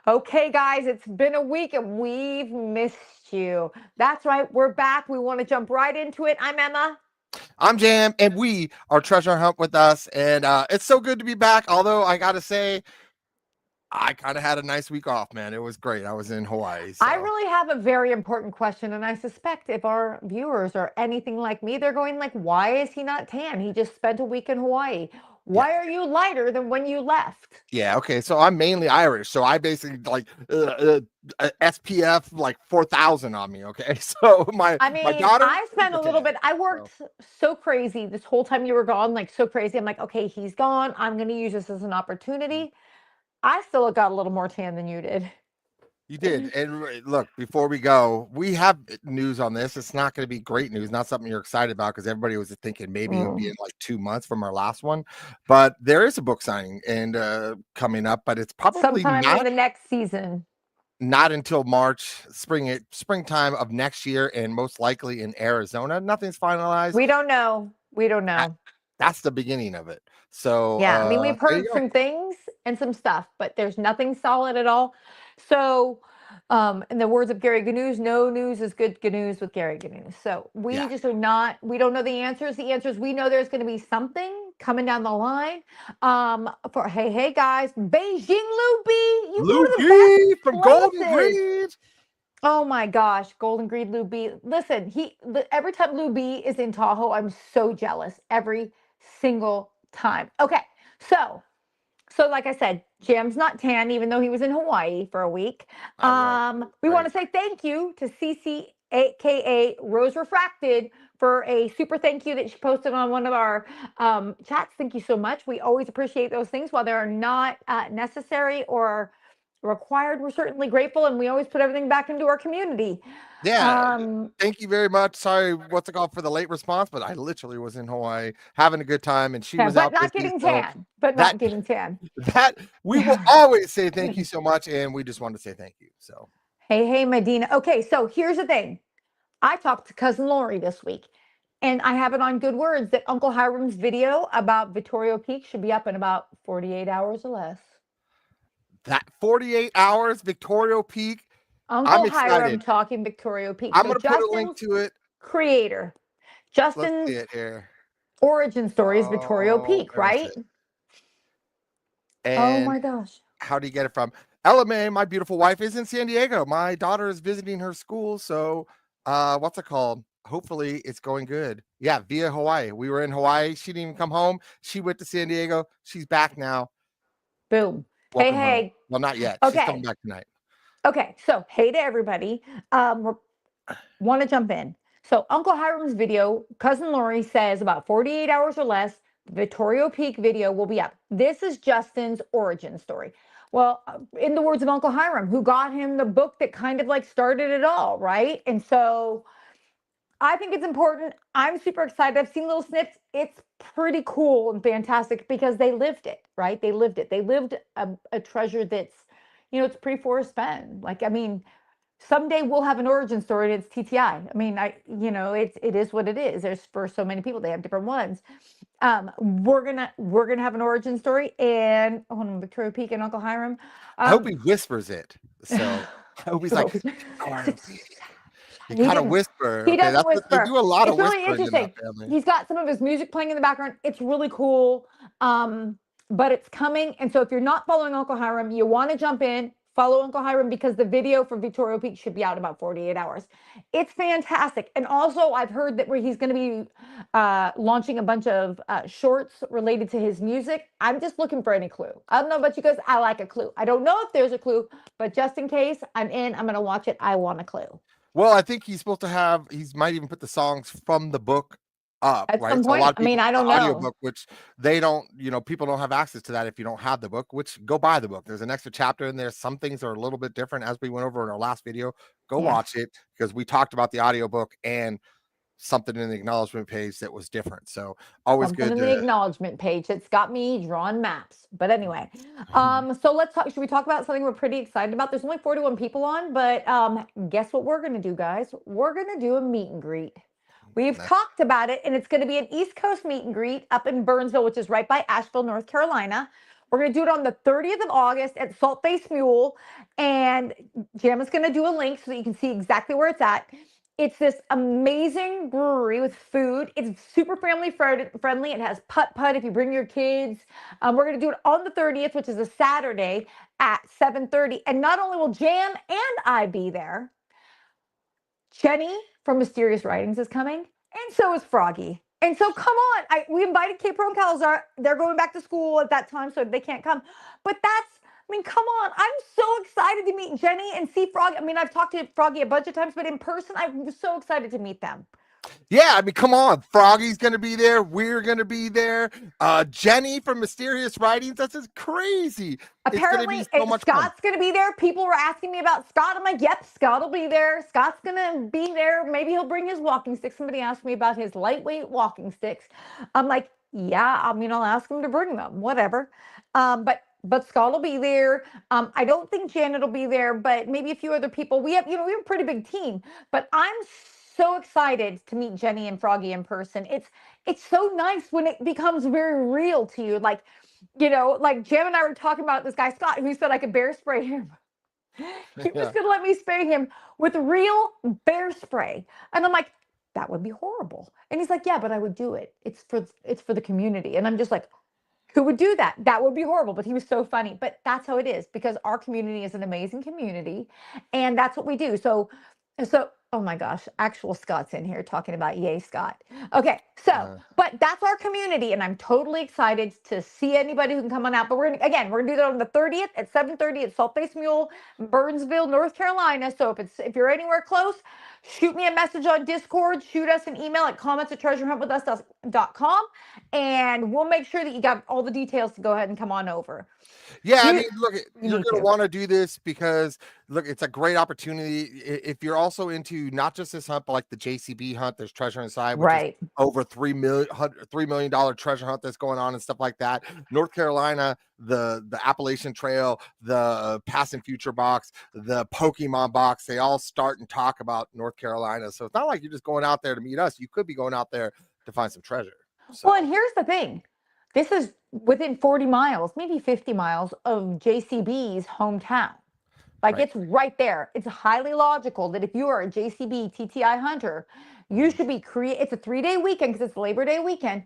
Okay, guys, it's been a week and we've missed you. That's right, we're back. We want to jump right into it. I'm Emma. I'm Jam, and we are Treasure Hunt with us. And it's so good to be back. Although I got to say, I kind of had a nice week off, man. It was great. I was in Hawaii. I So, really have a very important question, and I suspect if our viewers are anything like me, they're going like, why is he not tan? He just spent a week in Hawaii. yeah. Why are you lighter than when you left? Yeah. Okay. So I'm mainly Irish. So I basically like SPF like 4,000 on me. Okay. So I my mean, daughter, I spent super a little tan. bit. I So, worked so crazy this whole time you were gone, like so crazy. I'm like, okay, he's gone. I'm going to use this as an opportunity. I still got a little more tan than you did. you did. And look, before we go, we have news on this. It's not going to be great news, not something you're excited about because everybody was thinking maybe it would be Mm. in like 2 months from our last one. But there is a book signing and coming up, but it's probably Sometime in the next season. not until March, springtime of next year, and most likely in Arizona. Nothing's finalized. We don't know. We don't That, know. that's the beginning of it. So Yeah, I mean, we've there you heard go. some things and some stuff, but there's nothing solid at all. So, in the words of Gary Gnu's, no news is good news with Gary Gnu. So we Yeah. just are not. We don't know the answers. The answers we know there's going to be something coming down the line. For hey guys, Beijing Luby, you go Lou to the B best from Golden places. Greens. Oh my gosh, Golden Greed Lou B. Listen, every time Lou B is in Tahoe, I'm so jealous every single time. Okay, so like I said, Jam's not tan, even though he was in Hawaii for a week. I was. It was We want great. to say thank you to CC, aka Rose Refracted, for a super thank you that she posted on one of our chats. Thank you so much. We always appreciate those things. While they're not necessary or required, we're certainly grateful, and we always put everything back into our community. Yeah. Um, Thank you very much. Sorry, what's it called for the late response, but I literally was in Hawaii having a good time, and she yeah, was but out not busy. getting So tan. But that not getting tan. that we will always say thank you so much, and we just want to say thank you. So Hey, Medina. Okay, so here's the thing. I talked to cousin Lori this week, and I have it on good words that Uncle Hiram's video about Vittorio Peak should be up in about 48 hours or less. that 48 hours, Victoria Peak. I'm Uncle Hiram excited. talking Vittorio Peak. I'm So gonna put a link Justin's to it. creator, Let's see Justin's it here. origin story is Vittorio Oh, Peak, there's right? it. Oh And my gosh. how do you get it from? LMA, my beautiful wife, is in San Diego. My daughter is visiting her school. So, what's it called? Hopefully, it's going good. Yeah, via Hawaii. We were in Hawaii. She didn't even come home. She went to San Diego. She's back now. Boom. Hey, Welcome home. hey. Well, not yet. She's coming Okay. back tonight. Okay. So, hey to everybody. Want to jump in. So, Uncle Hiram's video, Cousin Lori says about 48 hours or less, the Vittorio Peak video will be up. This is Justin's origin story. Well, in the words of Uncle Hiram, who got him the book that kind of like started it all, right? And so I think it's important. I'm super excited. I've seen little snips. It's pretty cool and fantastic because they lived it, right? They lived it. They lived a treasure that's, it's pre-Forrest Fenn. Like, I mean, someday we'll have an origin story and it's TTI. I mean, it is what it is. There's for so many people, they have different ones. We're gonna have an origin story and hold on, Victoria Peak and Uncle Hiram. I hope Um, he whispers it. So, I hope he's like, so Victoria Peak. You he gotta didn't. whisper. He Okay, doesn't that's what they whisper. do. A lot of It's really whispering in that interesting. family. He's got some of his music playing in the background. It's really cool. But it's coming. And so if you're not following Uncle Hiram, you want to jump in, follow Uncle Hiram because the video for Victoria Peak should be out in about 48 hours. It's fantastic. And also, I've heard that where he's going to be launching a bunch of shorts related to his music. I'm just looking for any clue. I don't know about you guys. I like a clue. I don't know if there's a clue, but just in case I'm in, I'm going to watch it. I want a clue. Well, I think he's supposed to have he's might even put the songs from the book up, At right? some So a lot point, of I mean, people I the don't know. audiobook, which they don't, people don't have access to that if you don't have the book, which go buy the book. There's an extra chapter in there. Some things are a little bit different as we went over in our last video. Go Yeah. watch it because we talked about the audiobook and something in the acknowledgement page that was different. So always Something good in the to acknowledgement page that's got me drawing maps. But anyway, so let's talk. Should we talk about something we're pretty excited about? There's only 41 people on, but guess what we're going to do, guys? We're going to do a meet and greet. We've nice. talked about it, and it's going to be an East Coast meet and greet up in Burnsville, which is right by Asheville, North Carolina. We're going to do it on the 30th of August at Salt Face Mule. And Gemma's going to do a link so that you can see exactly where it's at. It's this amazing brewery with food. It's super family friendly. It has putt-putt if you bring your kids. We're going to do it on the 30th, which is a Saturday at 7:30. And not only will Jam and I be there, Jenny from Mysterious Writings is coming, and so is Froggy. And so come on, we invited K-Pro and Calzar. They're going back to school at that time, so they can't come. But come on. I'm so excited to meet Jenny and see Froggy. I mean, I've talked to Froggy a bunch of times, but in person, I'm so excited to meet them. Yeah, I mean, come on. Froggy's going to be there. We're going to be there. Jenny from Mysterious Writings. That's just crazy. Apparently, Scott's going to be there. People were asking me about Scott. I'm like, yep, Scott will be there. Scott's going to be there. Maybe he'll bring his walking stick. Somebody asked me about his lightweight walking sticks. I'm like, yeah, I'll ask him to bring them, whatever. But Scott will be there. I don't think Janet will be there, but maybe a few other people. We have a pretty big team, but I'm so excited to meet Jenny and Froggy in person. It's so nice when it becomes very real to you. Like Jam and I were talking about this guy, Scott, who said I could bear spray him. He was going to let me spray him with real bear spray. And I'm like, that would be horrible. And he's like, yeah, but I would do it. It's for the community. And I'm just like, who would do that? That would be horrible. But he was so funny. But that's how it is, because our community is an amazing community. And that's what we do. So, oh my gosh, actual Scott's in here talking about yay, Scott. Okay, so, but that's our community, and I'm totally excited to see anybody who can come on out. But we're gonna do that on the 30th at 7:30 at Salt Face Mule, Burnsville, North Carolina. So if you're anywhere close, shoot me a message on Discord, shoot us an email at comments@treasurehuntwithus.com, and we'll make sure that you got all the details to go ahead and come on over. Yeah, I mean, look, you're going to want to do this because, look, it's a great opportunity. If you're also into not just this hunt, but like the JCB hunt, there's Treasure Inside, which is over $3 million treasure hunt that's going on and stuff like that. North Carolina, the Appalachian Trail, the Past and Future box, the Pokemon box, they all start and talk about North Carolina. So it's not like you're just going out there to meet us. You could be going out there to find some treasure. So. Well, and here's the thing. This is within 40 miles, maybe 50 miles of JCB's hometown. Like it's right there. It's highly logical that if you are a JCB TTI hunter, you should be it's a 3-day weekend because it's Labor Day weekend.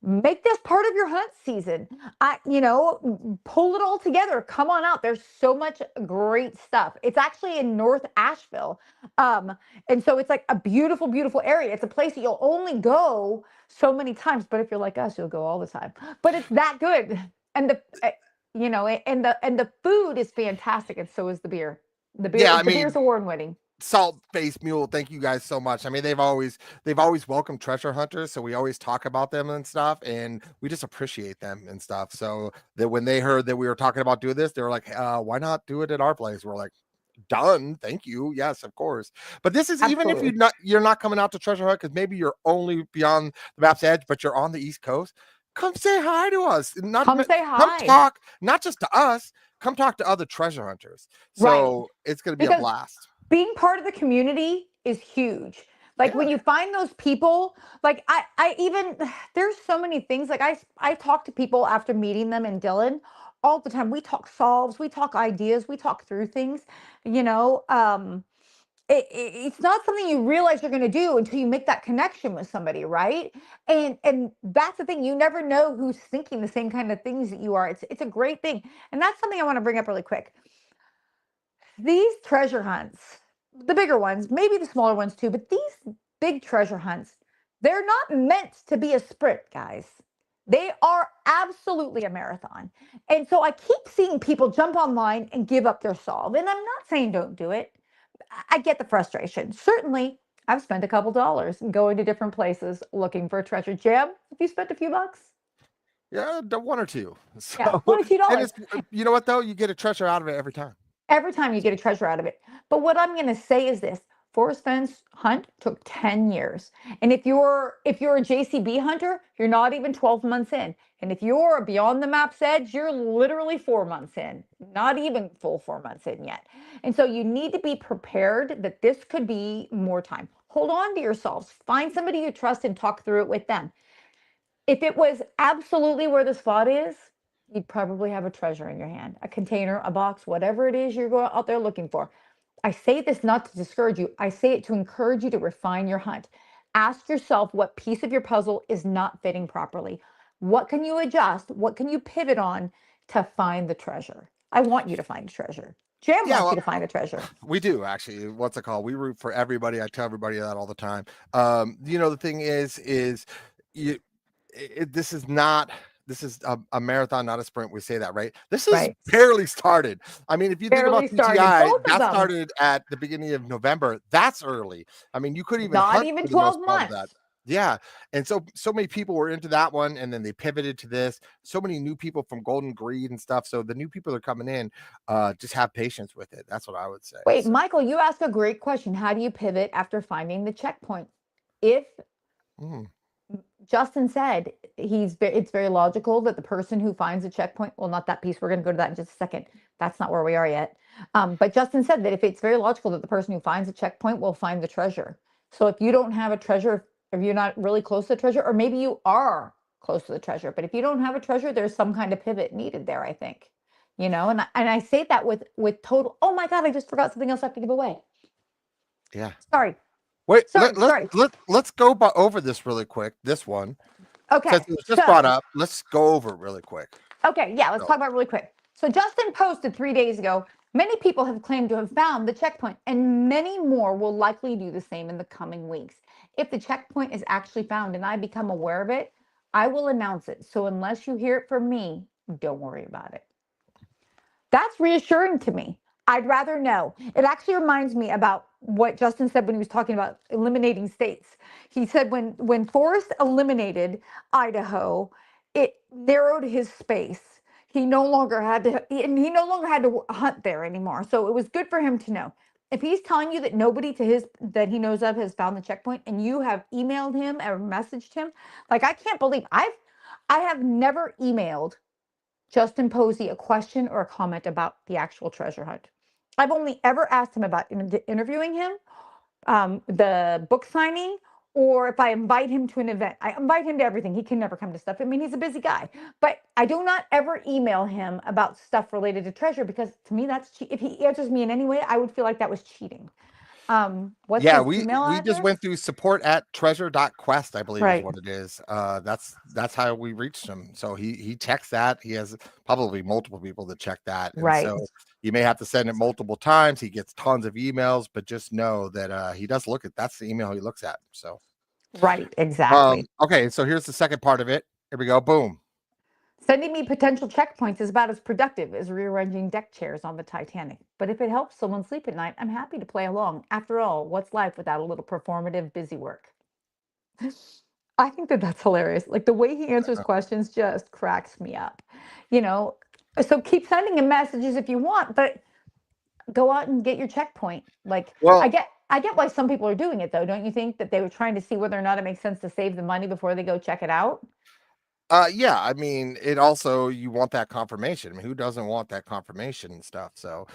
Make this part of your hunt season. Pull it all together. Come on out. There's so much great stuff. It's actually in North Asheville. And so it's like a beautiful, beautiful area. It's a place that you'll only go so many times, but if you're like us, you'll go all the time. But it's that good. And the food is fantastic, and so is the beer. The beer's award-winning. Salt Face Mule, thank you guys so much. I mean, they've always welcomed treasure hunters, so we always talk about them and stuff, and we just appreciate them and stuff. So that when they heard that we were talking about doing this, they were like, why not do it at our place? We're like, done, thank you, yes, of course. But this is Absolutely. Even if you're not coming out to treasure hunt, because maybe you're only beyond the map's edge, but you're on the East Coast, come say hi to us. Come talk, not just to us, come talk to other treasure hunters. So it's going to be a blast. Being part of the community is huge. Like when you find those people, like there's so many things. Like I talk to people after meeting them in Dillon all the time. We talk solves, we talk ideas, we talk through things, it's not something you realize you're going to do until you make that connection with somebody, right? And that's the thing. You never know who's thinking the same kind of things that you are. It's a great thing. And that's something I want to bring up really quick. These treasure hunts, the bigger ones, maybe the smaller ones too, but these big treasure hunts, they're not meant to be a sprint, guys. They are absolutely a marathon. And so I keep seeing people jump online and give up their solve. And I'm not saying don't do it. I get the frustration. Certainly, I've spent a couple dollars going to different places looking for a treasure. Jam, have you spent a few bucks? Yeah, $1 or $2. So, $1 or $2. You know what, though? You get a treasure out of it every time. Every time you get a treasure out of it. But what I'm going to say is this. Forest fence hunt took 10 years. And if you're a JCB hunter, you're not even 12 months in. And if you're beyond the map's edge, you're literally 4 months in, not even full 4 months in yet. And so you need to be prepared that this could be more time. Hold on to yourselves. Find somebody you trust and talk through it with them. If it was absolutely where the spot is, You'd probably have a treasure in your hand, a container, a box, whatever it is you're going out there looking for. I say this not to discourage you. I say it to encourage you to refine your hunt. Ask yourself what piece of your puzzle is not fitting properly. What can you adjust? What can you pivot on to find the treasure? I want you to find a treasure. Jam Yeah, wants you well, to find a treasure. we do actually. What's it called? We root for everybody. I tell everybody that all the time. The thing is you this is not this is a marathon, not a sprint. We say that, right? This is Right. barely started. I mean, if you think about Barely started. TTI, Both of that them. started at the beginning of November. That's early. I mean, you couldn't even Not hunt even for the most 12 part of that. months. Yeah. And so many people were into that one and then they pivoted to this. So many new people from Golden Greed and stuff. So the new people that are coming in, just have patience with it. That's what I would say. Wait, So, Michael, you asked a great question. How do you pivot after finding the checkpoint? If mm, Justin said it's very logical that the person who finds a checkpoint, well, not that piece, we're going to go to that in just a second. That's not where we are yet. But Justin said that if it's very logical that the person who finds a checkpoint will find the treasure. So if you don't have a treasure, if you're not really close to the treasure, or maybe you are close to the treasure, but if you don't have a treasure, there's some kind of pivot needed there, I think. And I say that with total, oh my God, I just forgot something else I have to give away. yeah. Sorry. Wait, Sorry, sorry. let's go over this really quick. This one, Okay. since it was just brought So up, let's go over it really quick. Okay, yeah, let's So, talk about it really quick. So Justin posted 3 days ago. Many people have claimed to have found the checkpoint, and many more will likely do the same in the coming weeks. If the checkpoint is actually found and I become aware of it, I will announce it. So unless you hear it from me, don't worry about it. That's reassuring to me. I'd rather know. It actually reminds me about what Justin said when he was talking about eliminating states. He said when Forrest eliminated Idaho, it narrowed his space. He no longer had to he no longer had to hunt there anymore. So it was good for him to know. If he's telling you that nobody to his that he knows of has found the checkpoint and you have emailed him or messaged him, like I can't believe I have never emailed Justin Posey a question or a comment about the actual treasure hunt. I've only ever asked him about interviewing him, the book signing, or if I invite him to an event. I invite him to everything. He can never come to stuff. I mean, he's a busy guy, but I do not ever email him about stuff related to treasure because to me, if he answers me in any way, I would feel like that was cheating. What's yeah, his we email we just address? went through support@treasure.quest, I believe is Right, what it is. That's how we reached him. So he checks that. He has probably multiple people that check that, and right, so you may have to send it multiple times. He gets tons of emails, but just know that he does look at that's the email he looks at. So right, exactly. okay, so here's the second part of it. Here we go. Boom. Sending me potential checkpoints is about as productive as rearranging deck chairs on the Titanic. But if it helps someone sleep at night, I'm happy to play along. After all, what's life without a little performative busy work? I think that that's hilarious. Like the way he answers questions just cracks me up. You know, so keep sending him messages if you want, but go out and get your checkpoint. Like Well, I get why some people are doing it though. Don't you think that they were trying to see whether or not it makes sense to save the money before they go check it out? yeah, I mean, it also you want that confirmation. I mean, who doesn't want that confirmation and stuff? So,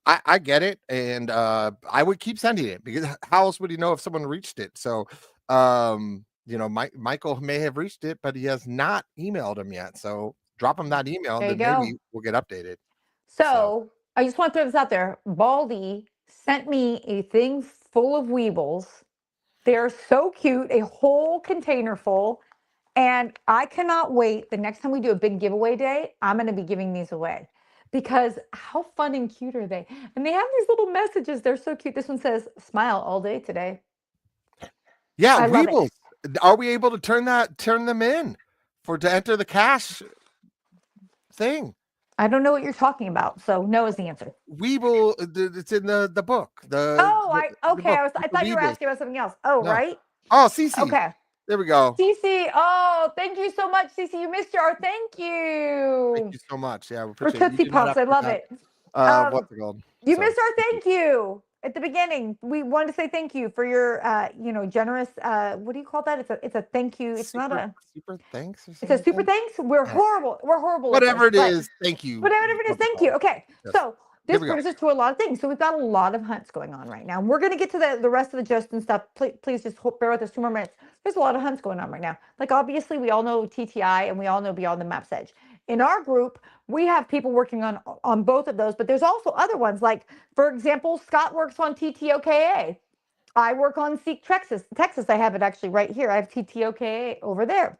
I get it, and I would keep sending it because how else would you know if someone reached it? So, Michael may have reached it, but he has not emailed him yet. So, drop him that email, There you then maybe go. we'll get updated. So, So I just want to throw this out there. Baldy sent me a thing full of Weebles. They're so cute, a whole container full. And I cannot wait. The next time we do a big giveaway day, I'm going to be giving these away because how fun and cute are they? And they have these little messages. They're so cute. This one says, smile all day today. yeah, I love it. Weebles. Are we able to turn them in to enter the cash thing? I don't know what you're talking about. So no is the answer. Weeble, it's in the book. Oh, The okay. book. I The thought you were Weebles. asking about something else. Oh, No. right. Oh, Cece. Okay. There we go. Cece, oh, thank you so much, Cece. You missed your thank Thank you you so much. Yeah, we for appreciate it. You Tootsie do not Puffs. have I to love that. it. Um, What's it called? you So missed our thank you. thank you at the beginning. We wanted to say thank you for your, generous. What do you call that? It's a thank you. It's not Super thanks or It's a super something. thanks. We're Yeah. horrible. We're horrible at Whatever this, it but is, thank you. whatever it is, What's it thank you. called? Okay, Yes. so Here this we go. brings us to a lot of things. So we've got a lot of hunts going on right now. We're going to get to the rest of the Justin stuff. Please just bear with us 2 more minutes. There's a lot of hunts going on right now. Like obviously we all know TTI and we all know Beyond the Map's Edge. in our group, we have people working on both of those, but there's also other ones. Like, for example, Scott works on TTOKA. I work on Seek Texas. I have it actually right here. I have TTOKA over there.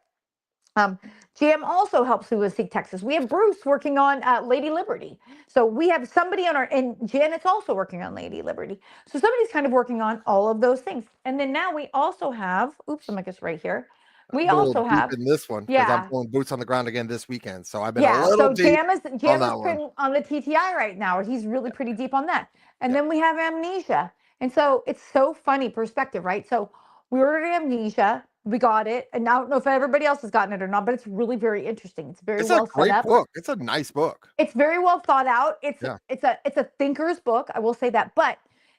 GM also helps me with Seek Texas. We have Bruce working on Lady Liberty. So we have somebody on and Janet's also working on Lady Liberty. So somebody's kind of working on all of those things. And then now we also have, oops, I'm just right here. We I'm a little also deep have in this one because I'm pulling boots on the ground again this weekend. So I've been a little so deep Jam on is that one. on the TTI right now. He's really pretty deep on that. And then we have Amnesia. And so it's so funny perspective, right? So we ordered Amnesia, we got it, and I don't know if everybody else has gotten it or not, but it's really very interesting. It's very It's well a great set up. book. It's a nice book. It's very well thought out. It's a thinker's book. I will say that.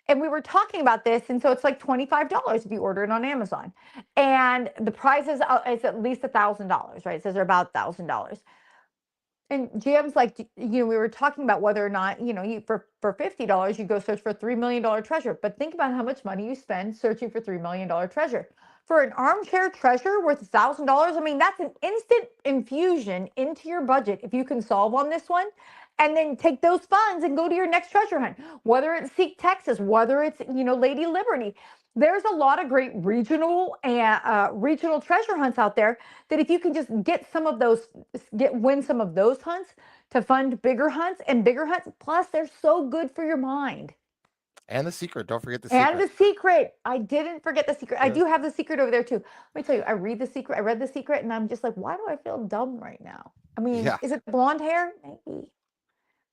And we were talking about this, and so it's like $25 if you order it on Amazon, and the price is at least $1,000, right? It says they're about $1,000. And GM's like, we were talking about whether or not, you for $50 you go search for a $3 million treasure. But think about how much money you spend searching for $3 million treasure. For an armchair treasure worth $1,000, I mean, that's an instant infusion into your budget if you can solve on this one. And then take those funds and go to your next treasure hunt, whether it's Seek Texas, whether it's, Lady Liberty. There's a lot of great regional and regional treasure hunts out there that if you can just get some of those, win some of those hunts to fund bigger hunts and bigger hunts. Plus, they're so good for your mind. And The Secret. Don't forget The Secret. And The Secret. I didn't forget The Secret. I do have The Secret over there too. Let me tell you, I read The Secret. I read The Secret, and I'm just like, why do I feel dumb right now? I mean, is it blonde hair?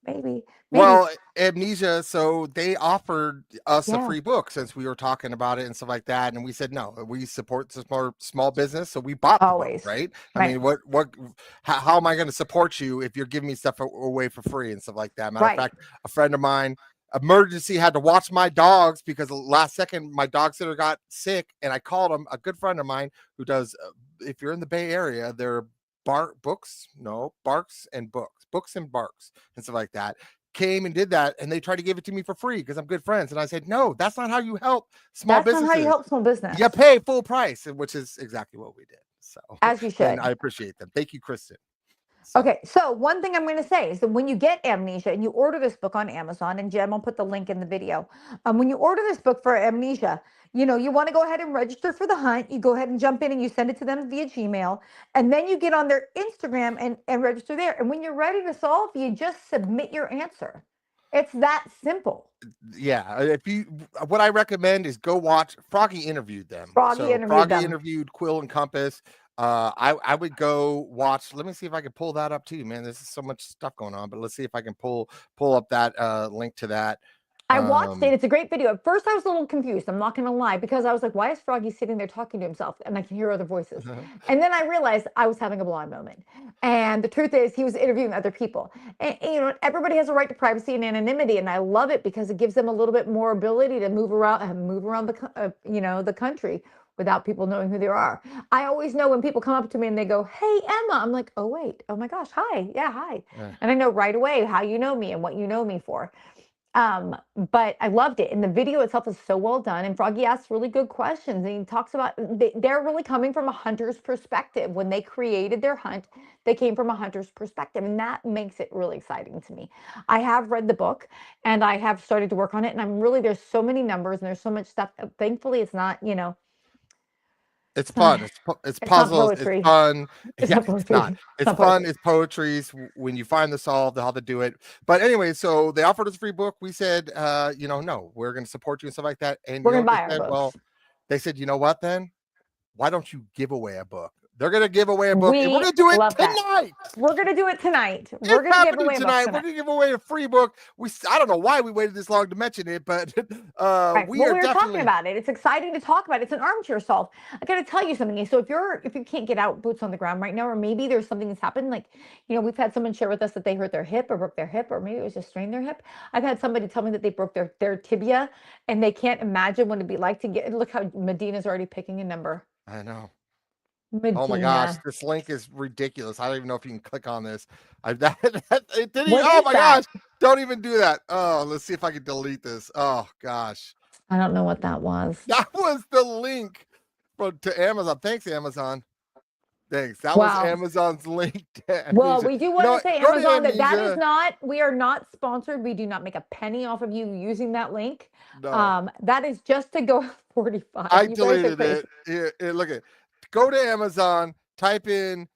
Maybe. Well, Amnesia, so they offered us a free book since we were talking about it and stuff like that, and we said no, we support small business, so we bought the book, right? I mean, how am I going to support you if you're giving me stuff away for free and stuff like that? Matter of fact, a friend of mine emergency had to watch my dogs because last second my dog sitter got sick, and I called him, a good friend of mine who does, if you're in the Bay Area, they're books and barks and stuff like that, came and did that, and they tried to give it to me for free because I'm good friends. And I said, no, that's not how you help small businesses. That's not how you help small business. You pay full price, which is exactly what we did. So as you should. And I appreciate them. Thank you, Kristen. Okay, so one thing I'm going to say is that when you get Amnesia and you order this book on Amazon, and Jem will put the link in the video, when you order this book for Amnesia, you want to go ahead and register for the hunt. You go ahead and jump in and you send it to them via Gmail, and then you get on their Instagram and register there. And when you're ready to solve, you just submit your answer. It's that simple. Yeah, what I recommend is go watch. Froggy interviewed them. Froggy interviewed Quill and Compass. I would go watch. Let me see if I can pull that up too, man. There's so much stuff going on, but let's see if I can pull up that link to that. I watched it. It's a great video. At first, I was a little confused. I'm not going to lie, because I was like, why is Froggy sitting there talking to himself? And I can hear other voices. And then I realized I was having a blonde moment. And the truth is, he was interviewing other people. And everybody has a right to privacy and anonymity. And I love it because it gives them a little bit more ability to move around the country without people knowing who they are. I always know when people come up to me and they go, hey, Emma. I'm like, oh, wait. Oh, my gosh. Hi. Yeah, hi. And I know right away how you know me and what you know me for. But I loved it. And the video itself is so well done. And Froggy asks really good questions. And he talks about, they're really coming from a hunter's perspective. When they created their hunt, they came from a hunter's perspective. And that makes it really exciting to me. I have read the book and I have started to work on it. And there's so many numbers and there's so much stuff. Thankfully, it's not, it's fun. It's puzzles. It's fun. It's not. It's fun. It's poetry. When you find the solve, how to do it. But anyway, so they offered us a free book. We said, no, we're going to support you and stuff like that. And we're going to buy our books. Well, they said, you know what? Then why don't you give away a book? They're going to give away a book. And we're going to do it tonight. We're going to do it tonight. We're going to give away tonight. We're going to give away a free book. I don't know why we waited this long to mention it, but we were talking about it. It's exciting to talk about it. It's an armchair solve. I got to tell you something. So if you can't get out boots on the ground right now, or maybe there's something that's happened, like, we've had someone share with us that they hurt their hip or broke their hip, or maybe it was just strained their hip. I've had somebody tell me that they broke their tibia and they can't imagine what it'd be like to look how Medina's already picking a number. I know. Medina. Oh my gosh, this link is ridiculous. I don't even know if you can click on this. Oh my gosh, don't even do that. Oh, let's see if I can delete this. Oh gosh. I don't know what that was. That was the link to Amazon. Thanks, Amazon. Thanks. That was Wow. Amazon's link to Well, Amnesia. we do You want know to what? say, Go to Amazon, that is Amnesia. not, we are not sponsored. We do not make a penny off of you using that link. No, That is just to go 45. I You guys are deleted crazy. it. Here, look at. Go to Amazon. Type in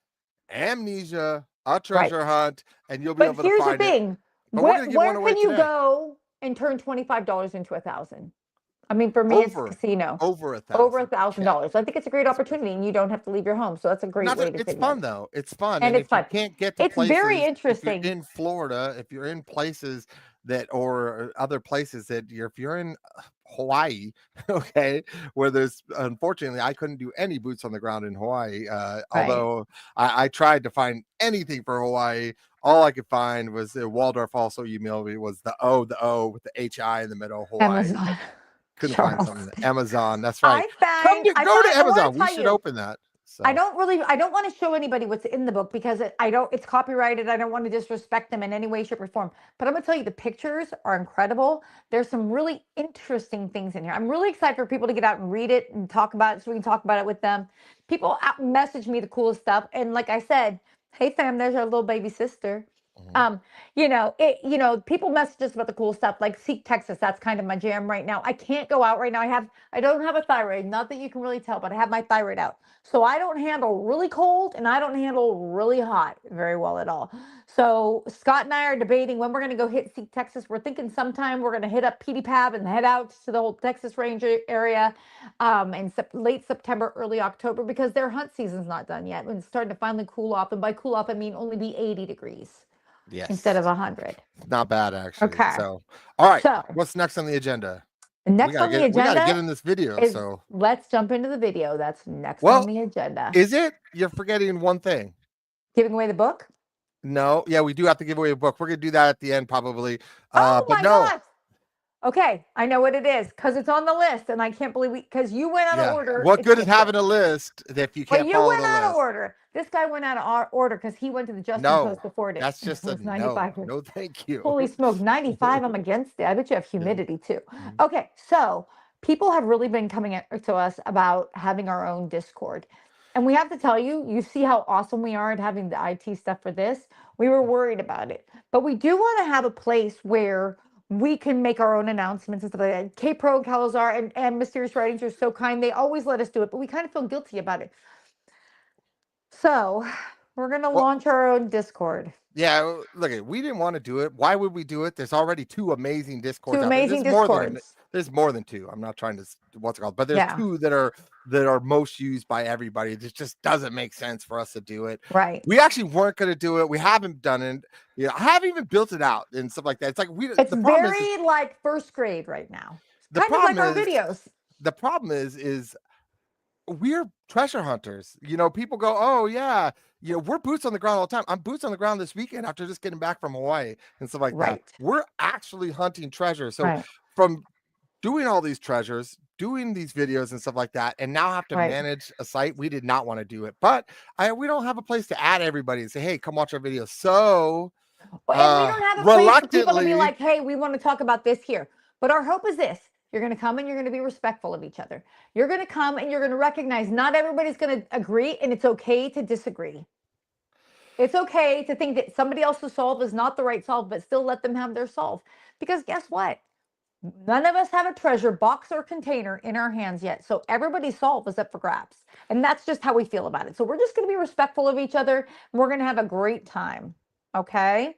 Amnesia, a Right. treasure hunt, and you'll be But able to here's the find it. thing. But we're Where gonna give one where away can you today. go and turn $25 into 1,000? I mean, for me, it's Over casino. over Over 1,000. Yeah, $1,000. I think it's a great it's crazy. opportunity, and you don't have to leave your home. So that's a great Not way that to it's save fun money. though. It's fun, And and it's if you fun. can't get to It's very places, if you're interesting. in Florida, if you're in places that or other places that if you're in Hawaii, okay, where there's unfortunately I couldn't do any boots on the ground in Hawaii. Right. Although I tried to find anything for Hawaii, all I could find was Waldorf also emailed me was the O with the HI in the middle, Hawaii. Amazon. Couldn't find something. Charleston. Amazon. That's right. I Go to find, I want Amazon. to We tell should you, open that. I So don't really, I don't want to show anybody what's in the book because I don't, it's copyrighted. I don't want to disrespect them in any way, shape, or form. But I'm going to tell you, the pictures are incredible. There's some really interesting things in here. I'm really excited for people to get out and read it and talk about it so we can talk about it with them. People message me the coolest stuff. And like I said, hey fam, there's our little baby sister. mhm. Um, people message us about the cool stuff like Seek Texas. That's kind of my jam right now. I can't go out right now. I don't have a thyroid. Not that you can really tell, but I have my thyroid out. So I don't handle really cold and I don't handle really hot very well at all. So Scott and I are debating when we're going to go hit Seek Texas. We're thinking sometime we're going to hit up Petey Pab and head out to the whole Texas Ranger area in late September, early October, because their hunt season's not done yet. And it's starting to finally cool off. And by cool off, I mean only be 80 degrees instead Yes. of 100. Not bad actually. Okay. So all right. So What's next on the agenda? next on the We gotta get agenda in this video. is So let's jump into the video. That's next on well, the agenda. is it? You're forgetting one thing. Giving away the book? No, yeah, we do have to give away a book. We're gonna do that at the end probably. Oh But my no, gosh. Okay, I know what it is because it's on the list, and I can't believe because you went out of yeah. order. What It's good is this book. having a list if you Well, can't you follow went the out of list? order. This guy went out of order because he went to the Justin No, Post before it. that's And just it a was no. 95. No, thank you. Holy smoke, 95. I'm against it. I bet you have Yeah. humidity too. Mhm. Okay, so people have really been coming to us about having our own Discord. And we have to tell you, you see how awesome we are at having the IT stuff for this. We were worried about it. But we do want to have a place where we can make our own announcements and stuff like that. K Pro and Calazar and Mysterious Writings are so kind. They always let us do it, but we kind of feel guilty about it. So we're going to Well, launch our own Discord. yeah, look, we didn't want to do it. Why would we do it? There's already two amazing Two Discords out there. amazing Discords. There's more than two. I'm not trying to what's it called, but there's Yeah, two that are most used by everybody. It just doesn't make sense for us to do it. right. We actually weren't going to do it. We haven't done it. You know, I haven't even built it out and stuff like that. It's like It's the problem is very like first grade right now. the Kind of like problem our is videos. the problem is we're treasure hunters. You know, people go, oh yeah, you know, we're boots on the ground all the time. I'm boots on the ground this weekend after just getting back from Hawaii and stuff like that. Right. We're actually hunting treasure. So Right. from doing all these treasures, doing these videos and stuff like that, and now have to Right. manage a site, we did not want to do it. But we don't have a place to add everybody and say, hey, come watch our videos. So Well, and we don't have a place for people to be reluctantly, like, hey, we want to talk about this here. But our hope is this. You're going to come and you're going to be respectful of each other. You're going to come and you're going to recognize not everybody's going to agree, and it's okay to disagree. It's okay to think that somebody else's solve is not the right solve, but still let them have their solve. Because guess what? None of us have a treasure box or container in our hands yet. So everybody's solve is up for grabs. And that's just how we feel about it. So we're just going to be respectful of each other. And we're going to have a great time. Okay.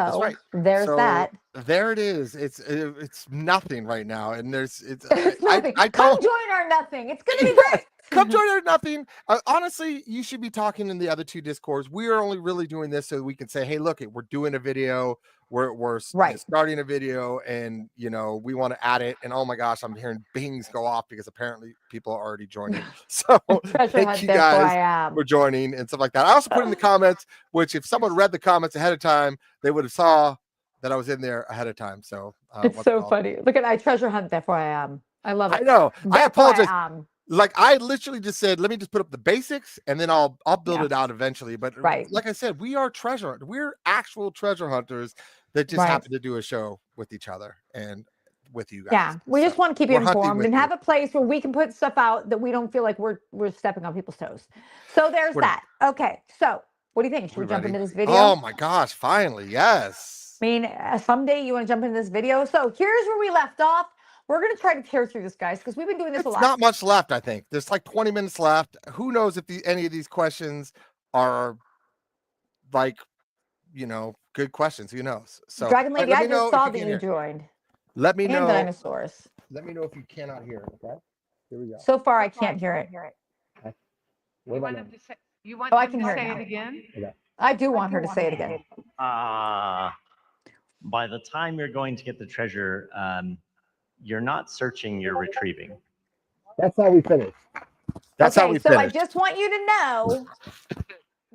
that's So right. there's So that. there it is. It's nothing right now, and there's It's nothing. I Come told join our nothing. It's going to be yeah, great. come join our nothing. Honestly, you should be talking in the other two Discords. We are only really doing this so we can say, hey, look, we're doing a video. We're Right. starting a video, and you know we want to add it. And oh my gosh, I'm hearing bings go off because apparently people are already joining. So Treasure thank hunt, you therefore guys I am. for joining and stuff like that. I also put in the comments, which if someone read the comments ahead of time, they would have saw that I was in there ahead of time. So It's so funny. Look at I treasure hunt, therefore I am. I love it. I know. I Therefore apologize. I am. Like I literally just said, let me just put up the basics and then I'll build Yeah. it out eventually. But Right. like I said, we are treasure hunters. We're actual treasure hunters that just Right. happen to do a show with each other. And with you guys. Yeah, we just want to keep you we're hunting informed with and you. have a place where we can put stuff out that we don't feel like we're stepping on people's toes. So there's We're that. Okay, so what do you think? Should we jump ready? into this video? Oh my gosh! Finally, yes. I mean, someday you want to jump into this video. So here's where we left off. We're going to try to tear through this, guys, because we've been doing this a It's lot. not much left. I think there's like 20 minutes left. Who knows if any of these questions are like, good questions? Who knows? So Dragon Lady, let I me know just saw if that you you can hear. joined. Let me And know. dinosaurs. Let me know if you cannot hear it. Okay. Here we go. So far, I can't hear it. Okay. You want them to say, I can hear it say now. it again? Okay. I do want her to say it again. By the time you're going to get the treasure, you're not searching, you're retrieving. That's how we finish. That's how we so finish. I just want you to know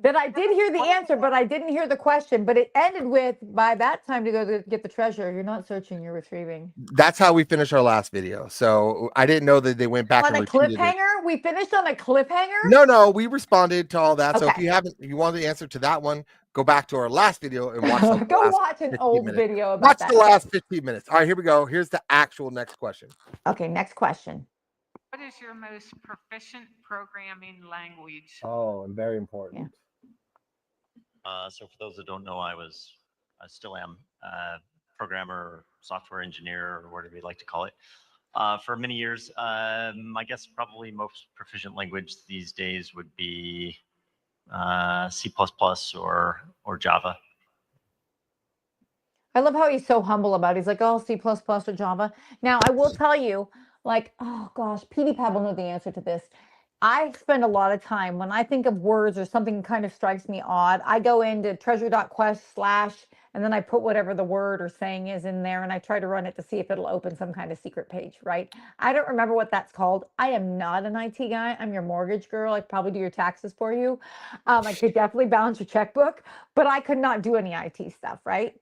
that I did hear the answer, but I didn't hear the question. But it ended with, by that time to go to get the treasure, you're not searching, you're retrieving. That's how we finished our last video. So I didn't know that they went back On and a repeated it. cliffhanger? We finished on a cliffhanger? No, we responded to all that. So if Okay. if you want the answer to that one, go back to our last video and watch the Go last watch an 15 old minutes. video about Watch that. the last 15 minutes. All right, here we go. Here's the actual next question. Okay, next question. What is your most proficient programming language? Oh, and very important. So for those that don't know, I still am a programmer or software engineer or whatever you like to call it. For many years, I guess probably most proficient language these days would be C++ or Java. I love how he's so humble about it. He's like, oh, C++ or Java. Now, I will tell you, like, oh gosh, PewDiePie will know the answer to this. I spend a lot of time when I think of words or something kind of strikes me odd. I go into treasure.quest/ and then I put whatever the word or saying is in there and I try to run it to see if it'll open some kind of secret page, right? I don't remember what that's called. I am not an IT guy. I'm your mortgage girl. I probably do your taxes for you. I could definitely balance your checkbook, but I could not do any IT stuff, right?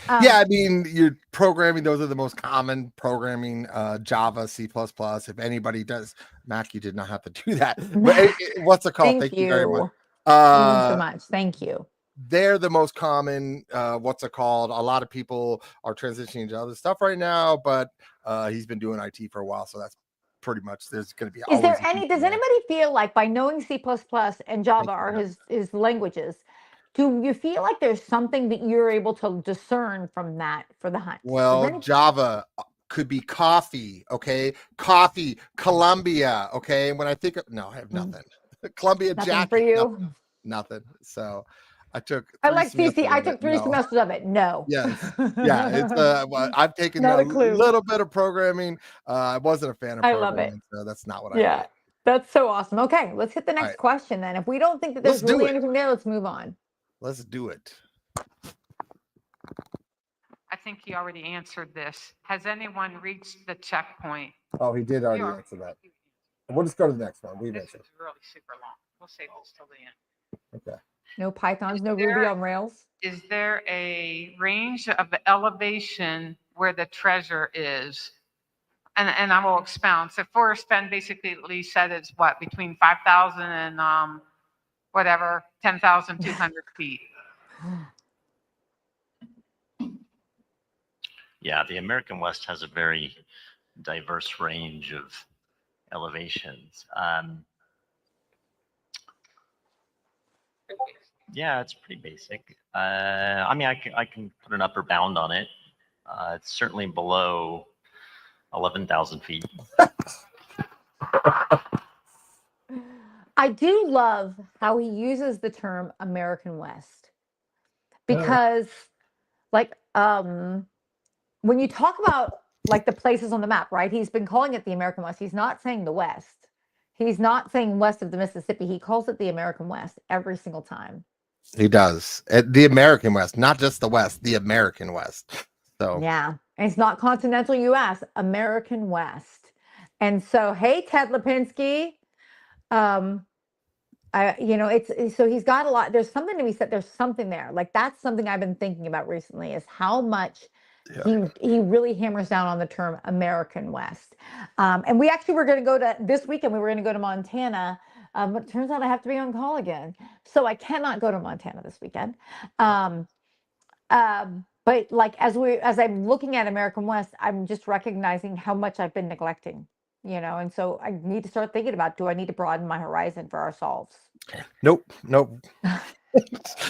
Yeah, I mean, you're programming. Those are the most common programming, Java, C++. If anybody does Mac, you did not have to do that. But what's it called? Thank you very much. Thank you so much. Thank you. They're the most common. What's it called? A lot of people are transitioning to other stuff right now, but he's been doing IT for a while, so that's pretty much. There's going to be. Is there any? Does anybody feel like by knowing C++ and Java are his languages? Do you feel like there's something that you're able to discern from that for the hunt? Well, Java could be coffee, okay? Coffee, Colombia, okay? When I think of, no, I have nothing. Columbia jacket. For you? Nothing. So I took. I like CC. I took 3 semesters of it. No. Yes. Yeah. It's well, I've taken a little bit of programming. I wasn't a fan of programming. I love it. So that's not what I did. That's so awesome. Okay, let's hit the next question then. If we don't think that there's really anything there, let's move on. Let's do it. I think he already answered this. Has anyone reached the checkpoint? Oh, he did already answer that. We'll just go to the next one. This is really super long. We'll save this till the end. Okay. No Pythons, no Ruby on Rails. Is there a range of elevation where the treasure is? And I will expound. So Forrest Fenn basically said it's what, between 5,000 and whatever, 10,200 feet. Yeah, the American West has a very diverse range of elevations. Yeah, it's pretty basic. I mean, I can put an upper bound on it. It's certainly below 11,000 feet. I do love how he uses the term American West because, like, when you talk about like the places on the map, right? He's been calling it the American West. He's not saying the West. He's not saying west of the Mississippi. He calls it the American West every single time. He does. The American West, not just the West, the American West. So yeah, and it's not continental U.S., American West. And so, hey, Ted Lipinski, it's so he's got a lot. There's something to be said. There's something there. Like that's something I've been thinking about recently is how much he really hammers down on the term American West. And we actually were going to go to this weekend. We were going to go to Montana, but it turns out I have to be on call again, so I cannot go to Montana this weekend. But like as I'm looking at American West, I'm just recognizing how much I've been neglecting, and so I need to start thinking about, do I need to broaden my horizon for ourselves? Nope.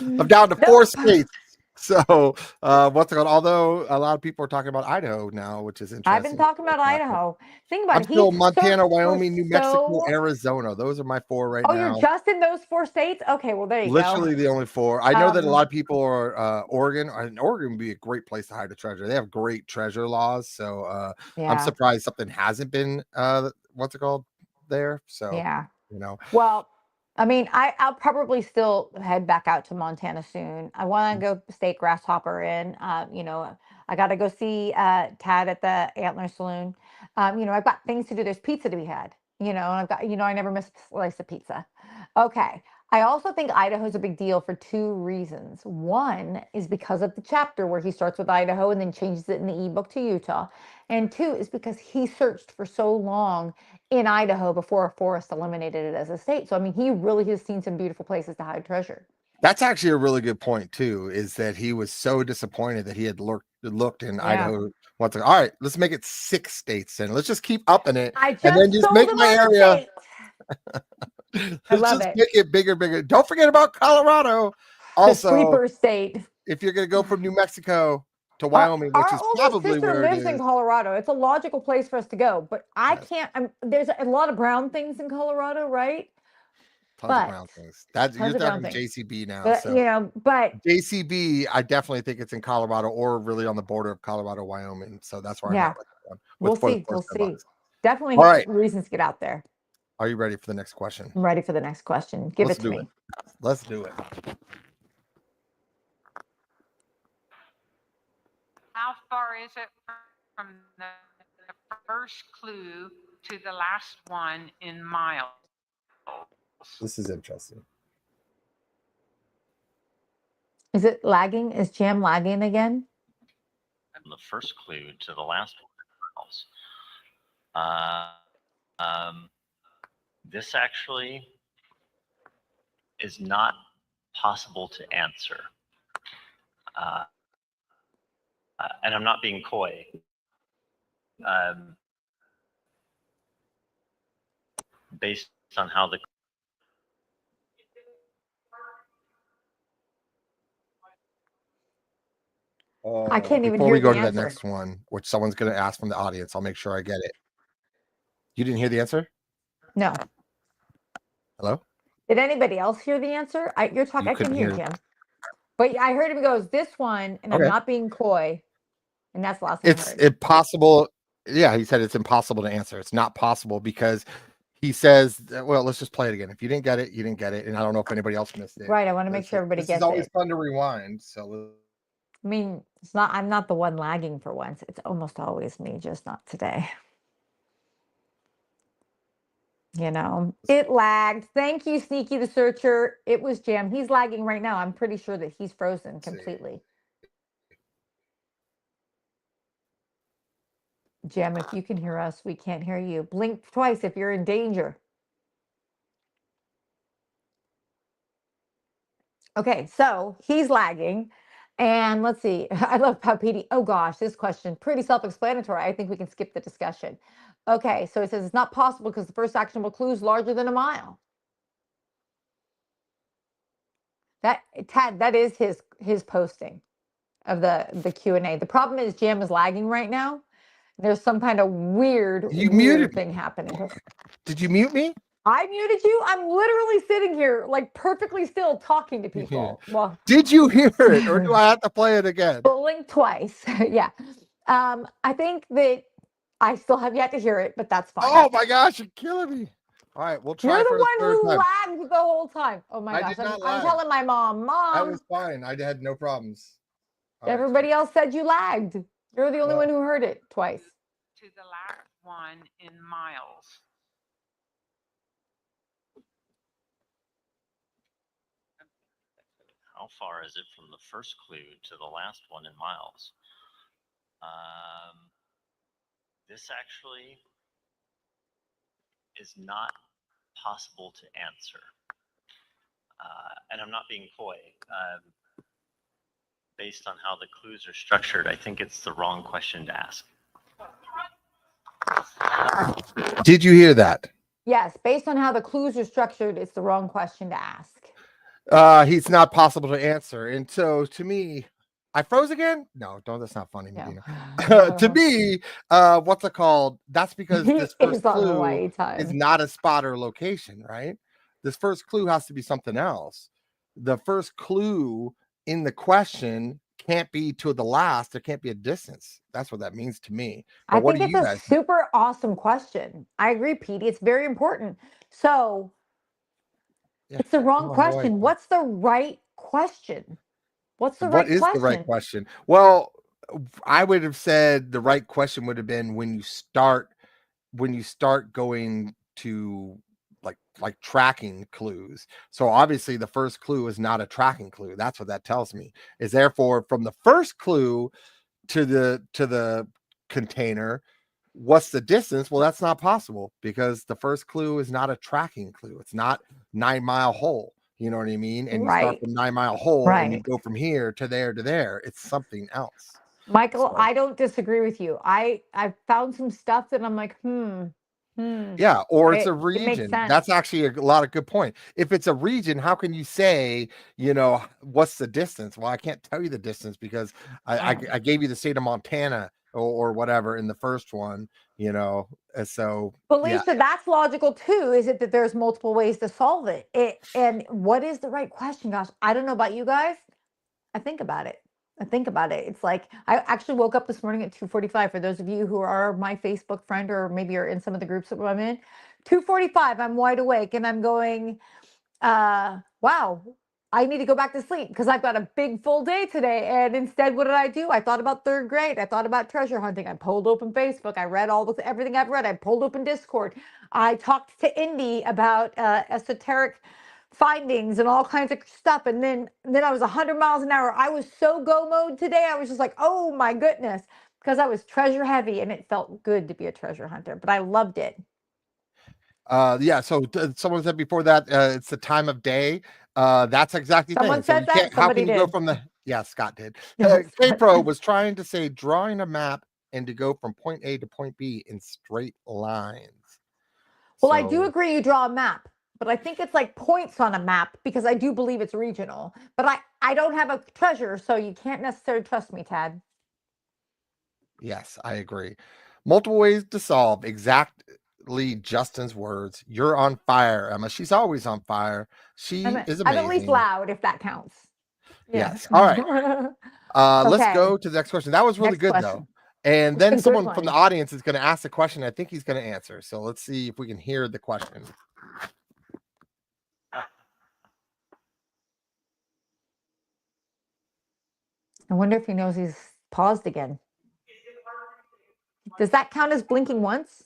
I'm down to 4 Nope. states. So what's it called? Although a lot of people are talking about Idaho now, which is I've been interesting. talking about Idaho. Think about I'm it. still He Montana, searched for Wyoming, New Mexico, Arizona. Those are my 4 right Oh, you're now. just in those 4 states? Okay, well, there you go. Literally the only 4. I know that a Um, lot of people are Oregon. And Oregon would be a great place to hide a treasure. They have great treasure laws. So I'm Yeah, surprised something hasn't been what's it called there. So yeah. you know, Well, I mean, I'll probably still head back out to Montana soon. I want to go stake Grasshopper in. I got to go see Tad at the Antler Saloon. I've got things to do. There's pizza to be had. And I've got, I never miss a slice of pizza. Okay. I also think Idaho's a big deal for 2 reasons. One is because of the chapter where he starts with Idaho and then changes it in the ebook to Utah. And 2 is because he searched for so long in Idaho before a forest eliminated it as a state. So, I mean, he really has seen some beautiful places to hide treasure. that's actually a really good point too. Is that he was so disappointed that he had looked in Yeah. Idaho. All right, let's make it 6 states, and let's just keep upping it, I and then just just sold make him my on the area. state. I Let's love just it. make it bigger, bigger. Don't forget about Colorado. The Also, sleeper state. if you're going to go from New Mexico to Our, Wyoming, which our is oldest probably sister where it lives in is, Colorado. It's a logical place for us to go, but I yes, can't. There's a lot of brown things in Colorado, right? tons of But brown things. That you're tons of brown talking things. JCB now. But So but JCB, I definitely think it's in Colorado or really on the border of Colorado, Wyoming. So that's where I'm yeah, at with that one. we'll For the see. We'll forest see. box. All Definitely right, reasons to get out there. are you ready for the next question? I'm ready for the next question. Give Let's it to do it. me. Let's do it. How far is it from the first clue to the last one in miles? This is interesting. Is it lagging? Is Jam lagging again? From the first clue to the last one. This actually is not possible to answer. And I'm not being coy. Based on how the I can't even Before hear we go the to the answer. next one, which someone's going to ask from the audience, I'll make sure I get it. You didn't hear the answer? No. Hello? Did anybody else hear the answer? You're talking. You I can couldn't hear hear. Jim, but I heard him goes this one, and I'm Okay. not being coy, and that's the last thing I It's heard. impossible. Yeah, he said it's impossible to answer. It's not possible because he says, well, let's just play it again. If you didn't get it, you didn't get it. And I don't know if anybody else missed it. Right. I want to make sure everybody This is gets always it. fun to rewind. So I mean, it's not. I'm not the one lagging for once. It's almost always me, just not today. It lagged. Thank you, Sneaky the Searcher. It was Jam. He's lagging right now. I'm pretty sure that he's frozen completely. Jam, if you can hear us, we can't hear you. Blink twice if you're in danger. Okay, so he's lagging. And let's see. I love how PD. Oh gosh, this question, pretty self-explanatory. I think we can skip the discussion. Okay, so it says it's not possible because the first actionable clue is larger than a mile. Tad, that is his posting of the Q&A. The problem is Jam is lagging right now. There's some kind of weird thing happening. Did you mute me? I muted you. I'm literally sitting here like perfectly still talking to people. Well, did you hear it or do I have to play it again? Blink twice. Yeah. I think that I still have yet to hear it, but that's fine. Oh my gosh, you're killing me. All right, we'll try. You're for the the one who time. lagged the whole time. Oh my gosh. I'm telling my mom. That was fine. I had no problems. Everybody else said you lagged. You're the only one who heard it twice. To the last one in miles. how far is it from the first clue to the last one in miles? This actually is not possible to answer. And I'm not being coy. based on how the clues are structured, I think it's the wrong question to ask. Did you hear that? Yes, based on how the clues are structured, it's the wrong question to ask. He's not possible to answer. And so to me, I froze again? No, don't. That's not funny, No. Medina. To me, what's it called? That's because He this first is on clue Hawaii is time. not a spot or location, right? This first clue has to be something else. The first clue in the question can't be to the last. There can't be a distance. That's what that means to me. I But what think do it's you a guys think? super awesome question. I agree, Petey. It's very important. So Yeah, it's the wrong I'm on Hawaii question. time. What's the right question? What's the What right is the right question? question? Well, I would have said the right question would have been when you start going to like tracking clues. So obviously the first clue is not a tracking clue. That's what that tells me. Is therefore from the first clue to the container, what's the distance? Well, that's not possible because the first clue is not a tracking clue. It's not 9 Mile Hole. You know what I mean? And you start Right, from 9 Mile Hole and you right. go from here to there to there. It's something else. Michael, So I don't disagree with you. I found some stuff that I'm like, yeah, or it's a it makes region. sense. That's actually a lot of good point. If it's a region, how can you say, what's the distance? Well, I can't tell you the distance because I gave you the state of Montana or whatever in the first one, and so But yeah. Lisa, that's logical too. Is it that there's multiple ways to solve it? And what is the right question? Gosh, I don't know about you guys. I think about it. I think about it. It's like I actually woke up this morning at 2:45. For those of you who are my Facebook friend or maybe are in some of the groups that I'm in, 2:45, I'm wide awake and I'm going, wow, I need to go back to sleep because I've got a big full day today. And instead, what did I do? I thought about third grade. I thought about treasure hunting. I pulled open Facebook. I read everything I've read. I pulled open Discord. I talked to Indy about esoteric findings and all kinds of stuff. And then I was 100 miles an hour. I was so go mode today. I was just like, oh my goodness, because I was treasure heavy and it felt good to be a treasure hunter. But I loved it. Yeah, so someone said before that it's the time of day. That's exactly the Someone thing. So said you that. can't, how Somebody can you go did. from the, yeah, Scott did. No, K-Pro was trying to say drawing a map and to go from point A to point B in straight lines. Well, I do So agree you draw a map, but I think it's like points on a map because I do believe it's regional. But I don't have a treasure, so you can't necessarily trust me, Tad. yes, I agree. Multiple ways to solve. Exactly Justin's words. You're on fire, Emma. She's always on fire. She is I'm at least amazing. loud, if that counts. Yeah. Yes. All right. Let's Okay. go to the next question. That was really Next good though. question. And It's a then good someone from the one. audience is going to ask the question. I think he's going to answer. So let's see if we can hear the question. I wonder if he knows he's paused again. Does that count as blinking once?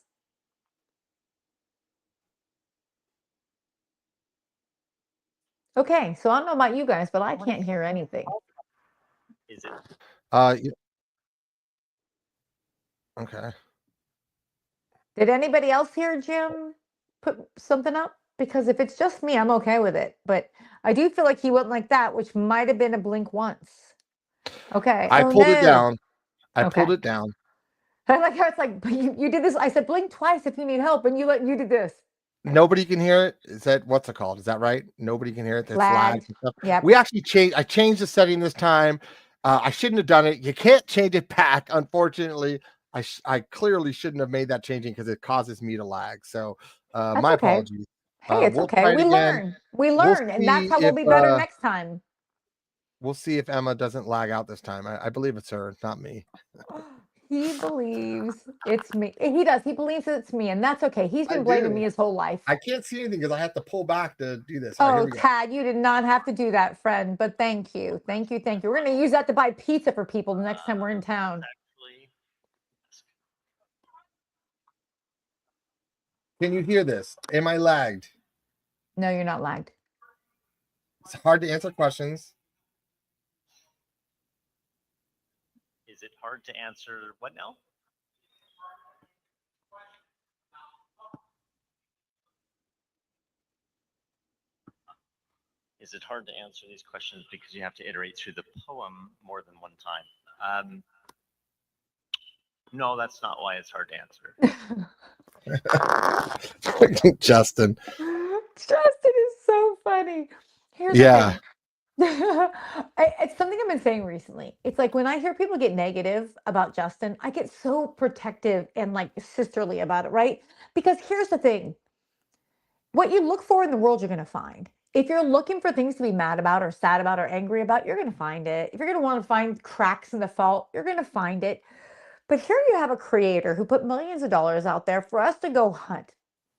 Okay, so I don't know about you guys, but I can't hear anything. Is it? Okay. Did anybody else hear Jim put something up? Because if it's just me, I'm okay with it. But I do feel like he went like that, which might have been a blink once. Okay. I Oh pulled it no. down. I pulled Okay. it down. I like how it's like you did this. I said blink twice if you need help, and you did this. Nobody can hear it. Is that what's it called? Is that right? Nobody can hear it. That's lagged Lagged. and stuff. Yep. We actually changed. I changed the setting this time. I shouldn't have done it. You can't change it back. Unfortunately, I clearly shouldn't have made that changing because it causes me to lag. So That's my okay. apologies. Hey, it's We'll okay. try it We again. learn. We We'll learn, and that's see how we'll if be better next time. we'll see if Emma doesn't lag out this time. I believe it's her, not me. He believes it's me. He does. He believes it's me, and that's okay. He's I been blaming do. me his whole life. I can't see anything because I have to pull back to do this. All right, here Oh, we go. Tad, you did not have to do that, friend, but thank you. Thank you. Thank you. We're going to use that to buy pizza for people the next time we're in town. Actually, Can you hear this? Am I lagged? No, you're not lagged. It's hard to answer questions. is it hard to answer what now? Is it hard to answer these questions because you have to iterate through the poem more than one time? No, that's not why it's hard to answer. Justin. Justin is so funny. Here's the Yeah. thing. It's something I've been saying recently. It's like when I hear people get negative about Justin, I get so protective and like sisterly about it, right? Because here's the thing. What you look for in the world, you're going to find. If you're looking for things to be mad about or sad about or angry about, you're going to find it. If you're going to want to find cracks in the fault, you're going to find it. But here you have a creator who put millions of dollars out there for us to go hunt.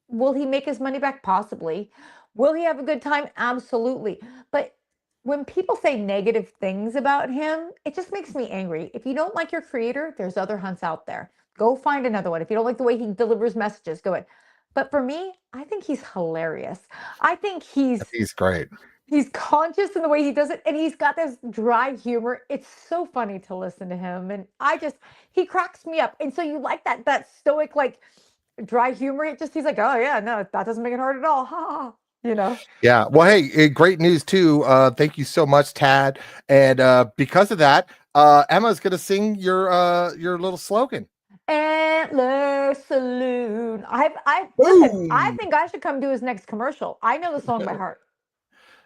Will he make his money back? Possibly. Will he have a good time? Absolutely. But when people say negative things about him, it just makes me angry. If you don't like your creator, there's other hunts out there. Go find another one. If you don't like the way he delivers messages, go ahead. But for me, I think he's hilarious. I think he's great. He's conscious in the way he does it, and he's got this dry humor. It's so funny to listen to him, and he cracks me up. And so you like that stoic, like dry humor. He's like, oh yeah, no, that doesn't make it hard at all, ha ha, ha. You know. Yeah. Well, hey, great news too. Thank you so much, Tad. And because of that, Emma's gonna sing your little slogan. Antler Saloon. Listen, I Boom. think I should come do his next commercial. I know the song by heart.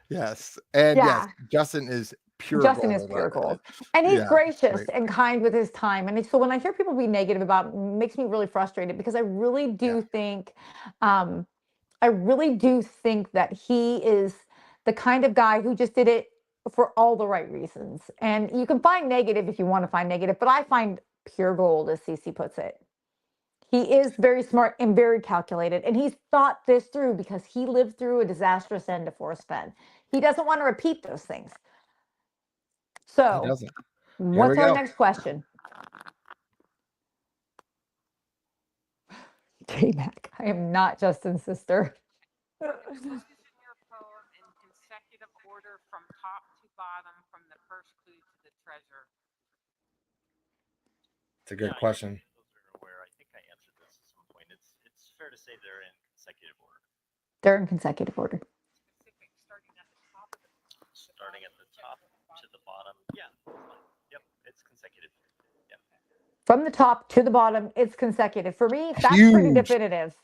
Yes. And yes, Yeah. Justin is pure Justin is gold. pure gold. And he's Yeah, gracious great. and kind with his time. And so when I hear people be negative about it, it makes me really frustrated because I really do think that he is the kind of guy who just did it for all the right reasons. And you can find negative if you want to find negative, but I find pure gold, as Cece puts it. He is very smart and very calculated, and he's thought this through because he lived through a disastrous end to Forrest Fenn. He doesn't want to repeat those things. He So, doesn't. what's we our go. next question? J-Mac, I am not Justin's sister. Position your poem in consecutive order from top to bottom, from the first clue to the treasure. It's a good question. I think I answered this at some point. It's fair to say they're in consecutive order. They're in consecutive order. Specific, starting at the top to the bottom. Yeah. Yep. It's consecutive. Yep. From the top to the bottom, it's consecutive. For me, that's pretty definitive.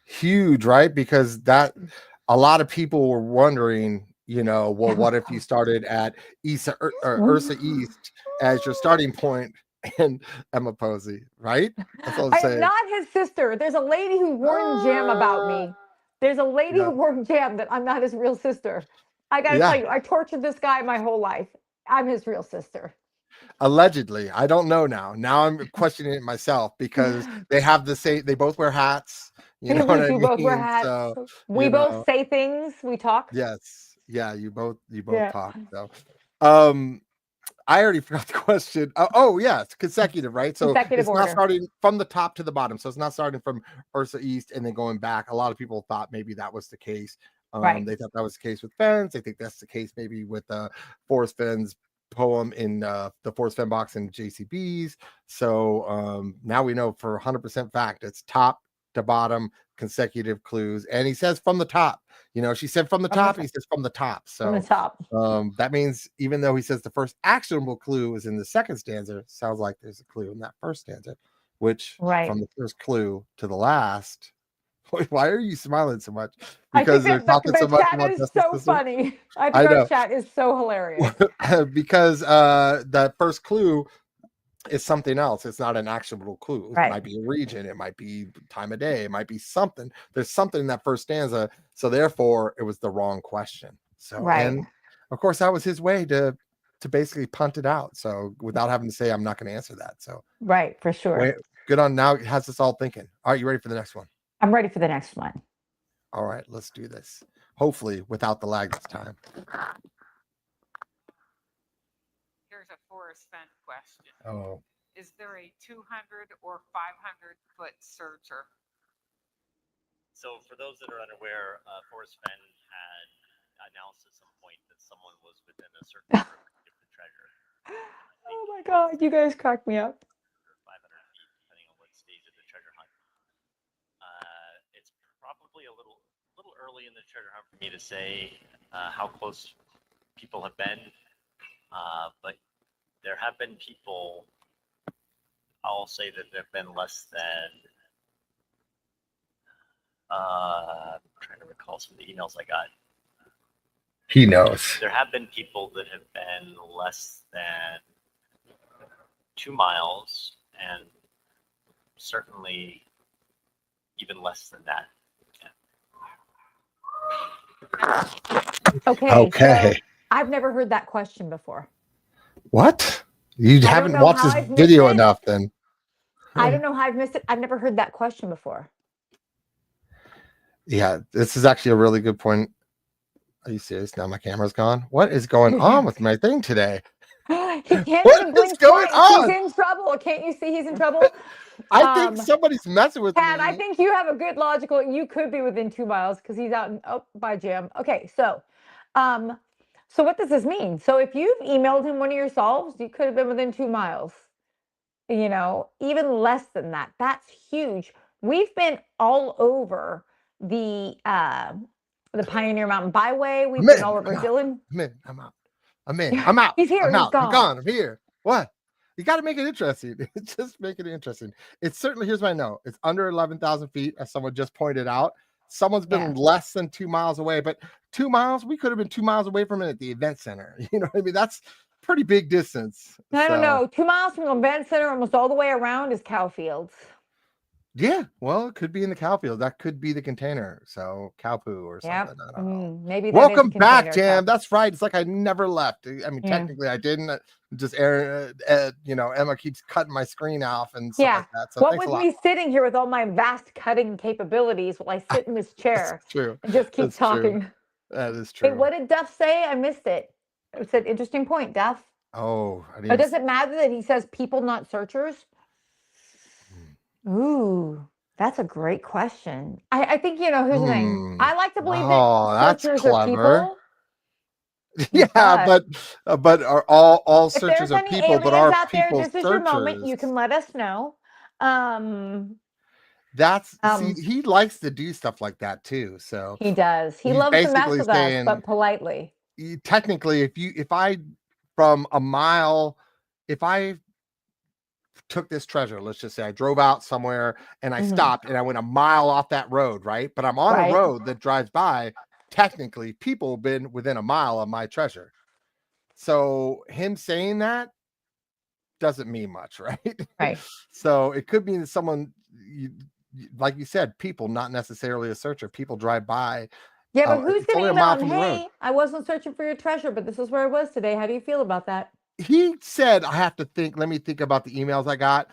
Huge, right? Because a lot of people were wondering, well, what if you started at Ursa East as your starting point and Emma Posey, right? That's what I'm I saying. am not his sister. There's a lady who warned Jam about me. There's a lady who warned Jam that I'm not his real sister. I got to tell you, I tortured this guy my whole life. I'm his real sister. Allegedly. I don't know now. Now I'm questioning it myself because they have the same, they both wear hats. You know what I mean? Both wear hats. So, we both say things. We talk. Yes. Yeah, you both Yeah. talk. So I already forgot the question. Yeah, it's consecutive, right? So Consecutive it's not order. starting from the top to the bottom. So it's not starting from Ursa East and then going back. A lot of people thought maybe that was the case. Right. They thought that was the case with Fenn's. They think that's the case maybe with Forrest Fenn's poem in the Forrest Fenn box in JCB's. So now we know for 100% fact it's top to bottom consecutive clues. And he says from the top. She said from the top. He says from the top. So from the top. That means even though he says the first actionable clue is in the second stanza, sounds like there's a clue in that first stanza, which from the first clue to the last. Why are you smiling so much? Because they're talking so much about Justin's sister. Funny. I think our chat is so hilarious. Because that first clue is something else. It's not an actionable clue. It might be a region. It might be time of day. It might be something. There's something in that first stanza. So therefore, it was the wrong question. So, and of course, that was his way to basically punt it out. So without having to say, I'm not going to answer that. So for sure. Good on. Now it has us all thinking. All right, you ready for the next one? I'm ready for the next one. All right, let's do this. Hopefully without the lag this time. Here's a Forrest Fenn question. Oh. Is there a 200 or 500 foot searcher? So for those that are unaware, Forrest Fenn had announced at some point that someone was within a certain number of different treasure. Oh my God, you guys crack me up. 500 feet, depending on what stage of the treasure hunt. It's probably a little early in the treasure hunt for me to say how close people have been, but there have been people, I'll say that there have been less than, I'm trying to recall some of the emails I got. He knows. There have been people that have been less than 2 miles, and certainly even less than that. Okay. Okay. So I've never heard that question before. What? You don't haven't know watched how this I've missed video it. enough then. I don't know how I've missed it. I've never heard that question before. Yeah, this is actually a really good point. Are you serious? Now my camera's gone. What is going on with my thing today? He can't What even is blink going twice. He's on? in trouble. Can't you see he's in trouble? I think somebody's messing with Pat, me. I think you have a good logical. You could be within 2 miles because he's out in by Jim. Okay, so what does this mean? So if you've emailed him one of your solves, you could have been within 2 miles. You know, even less than that. That's huge. We've been all over the Pioneer Mountain Byway. We've been all over Dillon. I'm in. I'm out. I'm in. I'm out. He's here. I'm He's out. gone. I'm gone. I'm here. What? You got to make it interesting. Just make it interesting. It's certainly, here's my note. It's under 11,000 feet, as someone just pointed out. Someone's been less than 2 miles away, but 2 miles, we could have been 2 miles away from it at the event center. You know what I mean? That's pretty big distance. I don't know. 2 miles from the event center, almost all the way around, is cow fields. Yeah, well, it could be in the cow field. That could be the container. So cow poo or something. I don't know. Maybe. Welcome back, Jam. That's right. It's like I never left. I mean, technically, I didn't. Just Emma keeps cutting my screen off and stuff like that. So what thanks with a lot. me sitting here with all my vast cutting capabilities while I sit in this chair true. and just keep talking. True. That is true. Hey, what did Duff say? I missed it. It's an interesting point, Duff. Oh, But does it matter that he says people, not searchers? Ooh, that's a great question. I think, here's the thing. I like to believe that searchers are people. Yeah, but are all searchers are people, but are out people there, this is searchers. your moment. You can let us know. That's see, he likes to do stuff like that too. So he does. He loves to mess with us, but politely. Technically, if I from a mile, if I took this treasure, let's just say I drove out somewhere and I stopped and I went a mile off that road, right? But I'm on a road that drives by. Technically, people have been within a mile of my treasure. So him saying that doesn't mean much, right? Right. So it could mean that someone, like you said, people, not necessarily a searcher. People drive by. Yeah, but who's going to email him, hey, I wasn't searching for your treasure, but this is where I was today. How do you feel about that? He said, I have to think, let me think about the emails I got.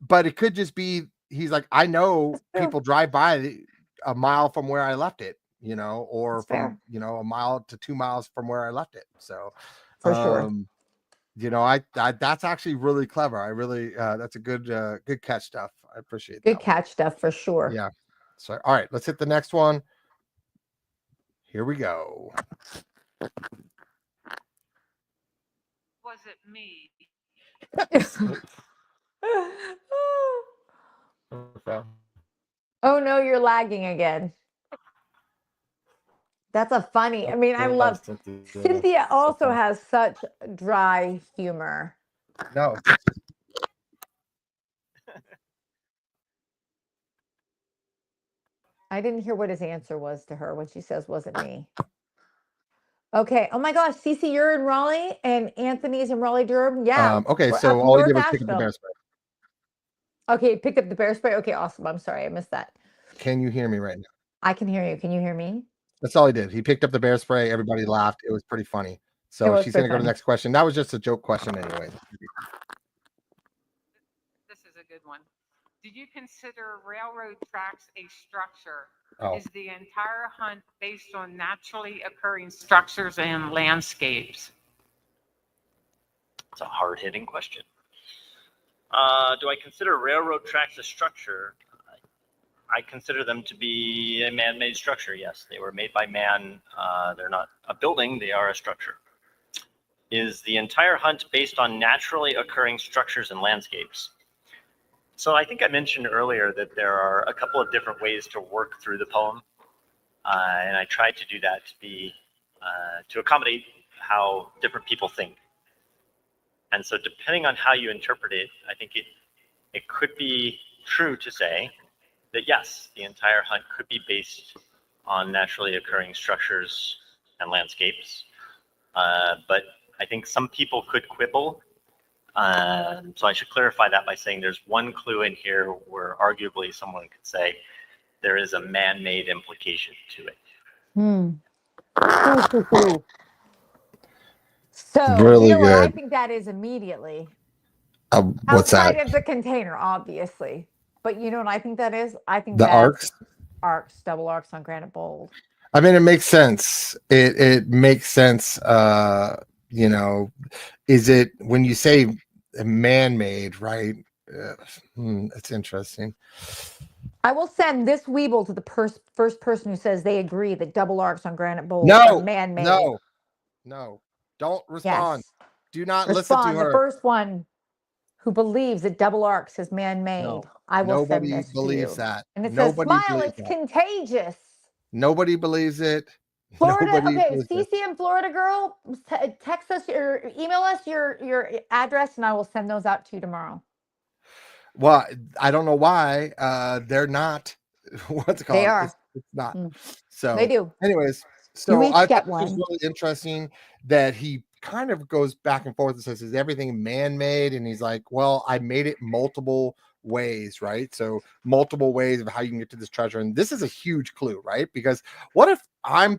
But it could just be, he's like, I know people drive by a mile from where I left it, or from, a mile to 2 miles from where I left it. So, for sure. I that's actually really clever. I really, that's a good catch, stuff. I appreciate that. Good catch, stuff for sure. Yeah. So, all right, let's hit the next one. Here we go. Was it me? Oh no, you're lagging again. That's a funny. I mean, I love Cynthia. Also has such dry humor. No. I didn't hear what his answer was to her when she says, "Wasn't me." Okay. Oh my gosh, Cece, you're in Raleigh, and Anthony's in Raleigh, Durham. Yeah. Okay, so all he did was pick up the bear spray. Okay, picked up the bear spray. Okay, awesome. I'm sorry, I missed that. Can you hear me right now? I can hear you. Can you hear me? That's all he did. He picked up the bear spray. Everybody laughed. It was pretty funny. So she's going to go to the next question. That was just a joke question anyway. This is a good one. Do you consider railroad tracks a structure? Is the entire hunt based on naturally occurring structures and landscapes? It's a hard-hitting question. Do I consider railroad tracks a structure? I consider them to be a man-made structure, yes. They were made by man. They're not a building, they are a structure. Is the entire hunt based on naturally occurring structures and landscapes? So I think I mentioned earlier that there are a couple of different ways to work through the poem. And I tried to do that to be to accommodate how different people think. And so depending on how you interpret it, I think it could be true to say that yes, the entire hunt could be based on naturally occurring structures and landscapes. But I think some people could quibble. So I should clarify that by saying there's one clue in here where arguably someone could say there is a man-made implication to it. So, Really you know what I good. think that is immediately? What's that? Outside of the container, obviously. But you know what I think that is? I think The that's arcs? double arcs on granite bold. I mean, it makes sense. It makes sense. Is it when you say man-made, right? It's interesting. I will send this Weeble to the first person who says they agree that double arcs on granite bold are No, man-made. no. Don't respond. Yes. Do not listen to Respond. The her. first one who believes that double arcs is man-made. No, I will send nobody this to believes you. that. And it Nobody says, smile, believes it's that. contagious. Nobody believes it. Florida, Nobody okay, believes it. CC and Florida girl, text us or email us your address and I will send those out to you tomorrow. Well, I don't know why. They're not. What's it called? They are. It's not. Mm. So, They do. anyways, You so each I thought get it was one. really interesting that he kind of goes back and forth and says, "Is everything man-made?" And he's like, "Well, I made it multiple ways, right? So multiple ways of how you can get to this treasure." And this is a huge clue, right? Because what if I'm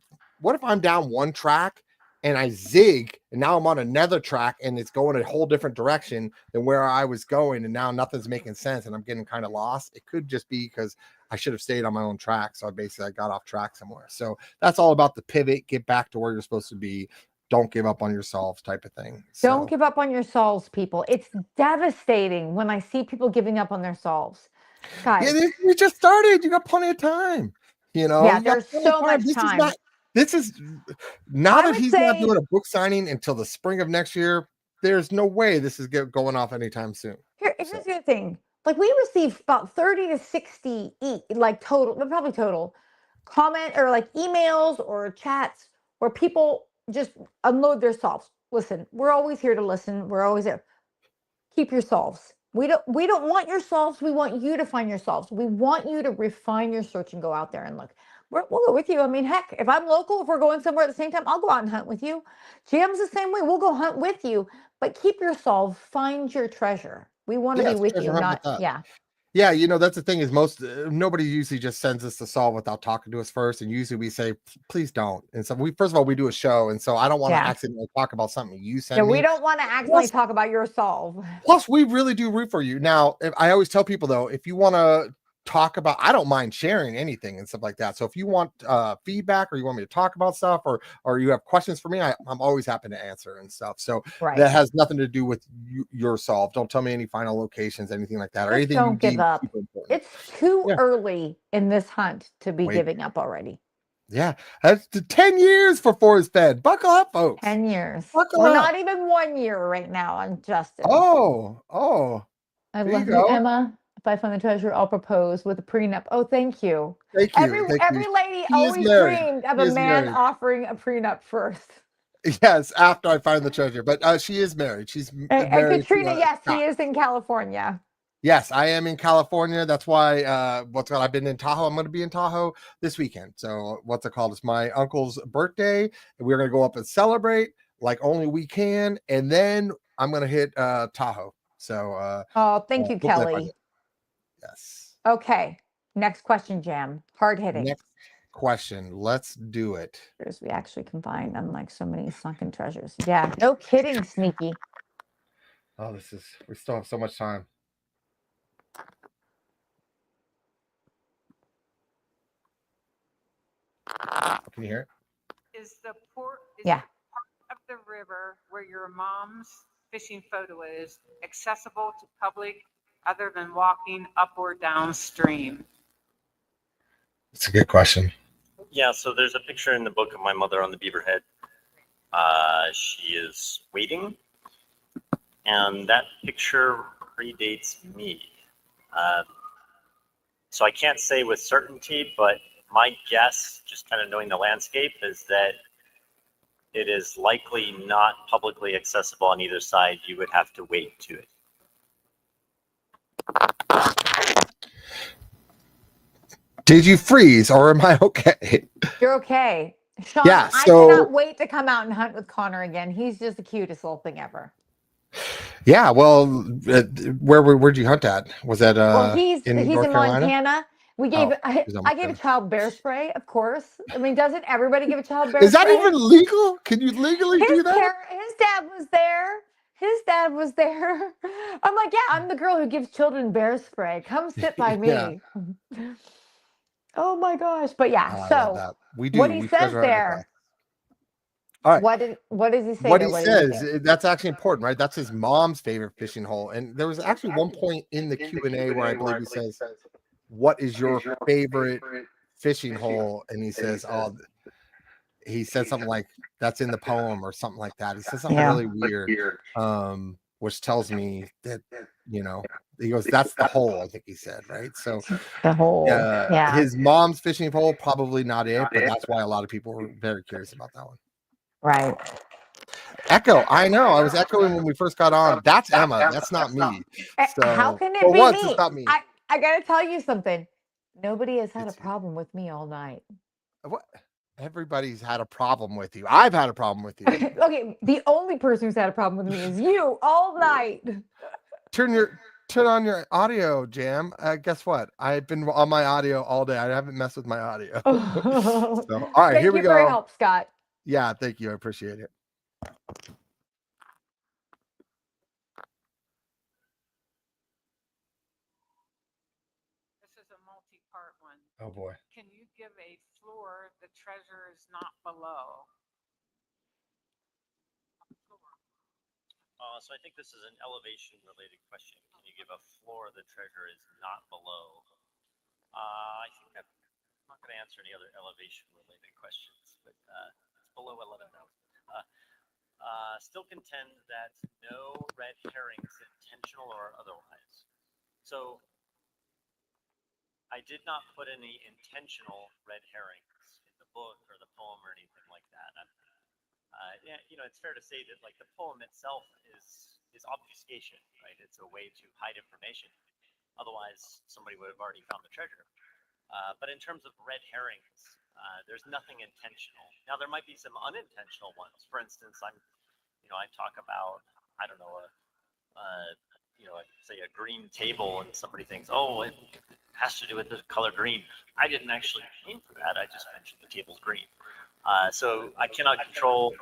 down one track and I zig and now I'm on another track and it's going a whole different direction than where I was going, and now nothing's making sense and I'm getting kind of lost? It could just be because I should have stayed on my own track. So I got off track somewhere. So that's all about the pivot, get back to where you're supposed to be. Don't give up on yourselves type of thing. Don't give up on yourselves, people. It's devastating when I see people giving up on themselves. Guys. Yeah, you just started. You got plenty of time. Yeah, You got there's plenty of so much This time. is now I that would he's not say- doing a book signing until the spring of next year. There's no way this is going off anytime soon. Here's the other thing. Like we receive about 30 to 60 total, probably total comment or like emails or chats where people just unload their solves. Listen, we're always here to listen. We're always there. Keep your solves. We don't want your solves. We want you to find your solves. We want you to refine your search and go out there and look. We'll go with you. I mean, heck, if I'm local, if we're going somewhere at the same time, I'll go out and hunt with you. GM's the same way. We'll go hunt with you, but keep your solve. Find your treasure. We want to be with you, not, yeah. Yeah, that's the thing is nobody usually just sends us to solve without talking to us first, and usually we say please don't. And so first of all we do a show, and so I don't want to accidentally talk about something you send me. We don't want to accidentally talk about your solve. Plus, we really do root for you. Now, I always tell people though, if you want to talk about, I don't mind sharing anything and stuff like that. So if you want feedback or you want me to talk about stuff or you have questions for me, I'm always happy to answer and stuff. So that has nothing to do with your solve. Don't tell me any final locations, anything like that, or anything. Don't give up. It's too early in this hunt to be giving up already. Yeah, that's 10 years for Forest Fed. Buckle up, folks. 10 years. We're not even 1 year right now on Justin. Oh. I love you, Emma. If I find the treasure, I'll propose with a prenup. Oh, thank you. Thank you. Every lady always dreamed of a man offering a prenup first. Yes, after I find the treasure. But she is married. She's married. And Katrina, yes, he is in California. Yes, I am in California. That's why I've been in Tahoe. I'm going to be in Tahoe this weekend. So it's my uncle's birthday, and we're going to go up and celebrate like only we can, and then I'm going to hit Tahoe. So thank you, Kelly. Yes. Okay. Next question, Jam. Hard hitting. Next question. Let's do it. We actually can find, unlike so many sunken treasures. Yeah. No kidding, Sneaky. Oh, we still have so much time. Can you hear it? Is the part of the river where your mom's fishing photo is accessible to public other than walking up or downstream? It's a good question. Yeah, so there's a picture in the book of my mother on the beaverhead. She is waiting, and that picture predates me. So I can't say with certainty, but my guess, just kind of knowing the landscape, is that it is likely not publicly accessible on either side. You would have to wade to it. Did you freeze or am I okay? You're okay. Sean, Yeah, I so- cannot wait to come out and hunt with Connor again. He's just the cutest little thing ever. Yeah, well, where'd you hunt at? Was that Well, he's in North in Carolina? Montana. We gave he's in I gave a Montana. child bear spray, of course. I mean, doesn't everybody give a child bear Is that spray? even legal? Can you legally do that? His dad was there. His dad was there. I'm like, yeah, I'm the girl who gives children bear spray. Come sit by me. Yeah. Oh my gosh. But yeah, Oh, I love so that. We do. what he We says treasure our there. neglect. All right. What does he say What there? he What did says, say? that's actually important, right? That's his mom's favorite fishing hole. And there was actually one point in the Q&A where I believe he says, what is your favorite fishing hole? And he says, oh, he said something like, that's in the poem or something like that. He says something really weird, which tells me that, you know, he goes, that's the hole, I think he said, right? So The hole. Yeah. his mom's fishing hole, probably not it, but that's why a lot of people were very curious about that one. Right. Echo. I know. I was echoing when we first got on. That's Emma. That's not me. So How can it for be once, me? it's not me. I gotta tell you something. Nobody has had a problem with me all night. What? Everybody's had a problem with you. I've had a problem with you. Okay, the only person who's had a problem with me is you all night. Turn on your audio, Jam. Guess what? I've been on my audio all day. I haven't messed with my audio. So, all right, here we go. Thank you for your help, Scott. Yeah, thank you. I appreciate it. This is a multi-part one. Oh boy. Can you give a floor the treasure is not below? So I think this is an elevation related question. Can you give a floor the treasure is not below? I think I'm not going to answer any other elevation related questions, but it's below 11,000. Still contend that no red herrings, intentional or otherwise. So I did not put any intentional red herrings in the book or the poem or anything like that. Yeah, you know, it's fair to say that like the poem itself is obfuscation, right? It's a way to hide information. Otherwise, somebody would have already found the treasure. But in terms of red herrings, there's nothing intentional. Now there might be some unintentional ones. For instance, I talk about, I don't know, say a green table, and somebody thinks, oh, it has to do with the color green. I didn't actually aim for that. I just mentioned the table's green. So I cannot control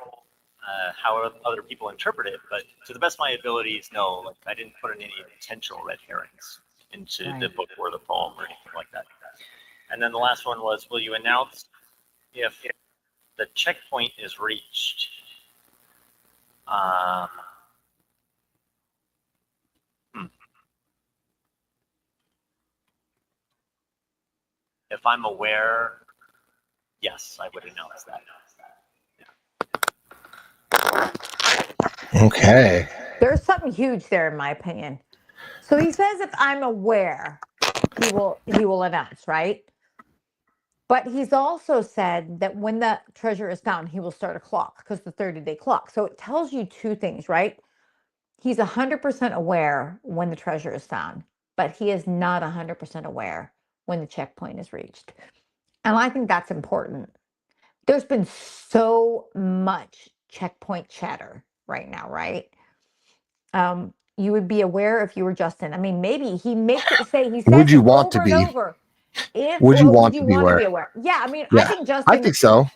how other people interpret it, but to the best of my abilities, no, like I didn't put in any intentional red herrings into the book or the poem or anything like that. And then the last one was, will you announce if the checkpoint is reached? If I'm aware, yes, I would announce that. Okay. There's something huge there, in my opinion. So he says, if I'm aware, he will announce, right? But he's also said that when the treasure is found, he will start a clock, because the 30-day clock. So it tells you two things, right? He's 100% aware when the treasure is found, but he is not 100% aware when the checkpoint is reached. And I think that's important. There's been so much checkpoint chatter right now, right? You would be aware if you were Justin. I mean, maybe he makes it say, he says Would you it want over to and be? over. Would you want Would you to be want to aware? be aware? Yeah, I mean, Yeah, I think Justin I think so.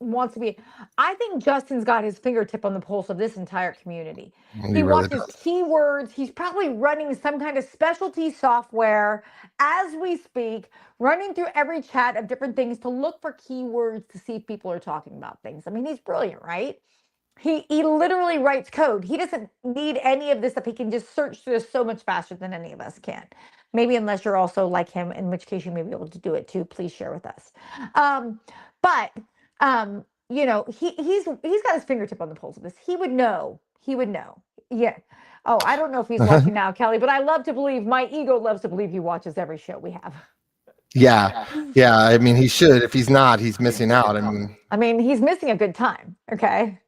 wants to be. I think Justin's got his fingertip on the pulse of this entire community. He really watches does. keywords. He's probably running some kind of specialty software as we speak, running through every chat of different things to look for keywords to see if people are talking about things. I mean, he's brilliant, right? He literally writes code. He doesn't need any of this stuff. He can just search through this so much faster than any of us can. Maybe unless you're also like him, in which case you may be able to do it too. Please share with us. You know, he's got his fingertip on the pulse of this. He would know. He would know. Yeah. Oh, I don't know if he's watching now, Kelly, but I love to believe, my ego loves to believe he watches every show we have. Yeah. Yeah. I mean, he should. If he's not, he's missing out. I mean, he's missing a good time. Okay.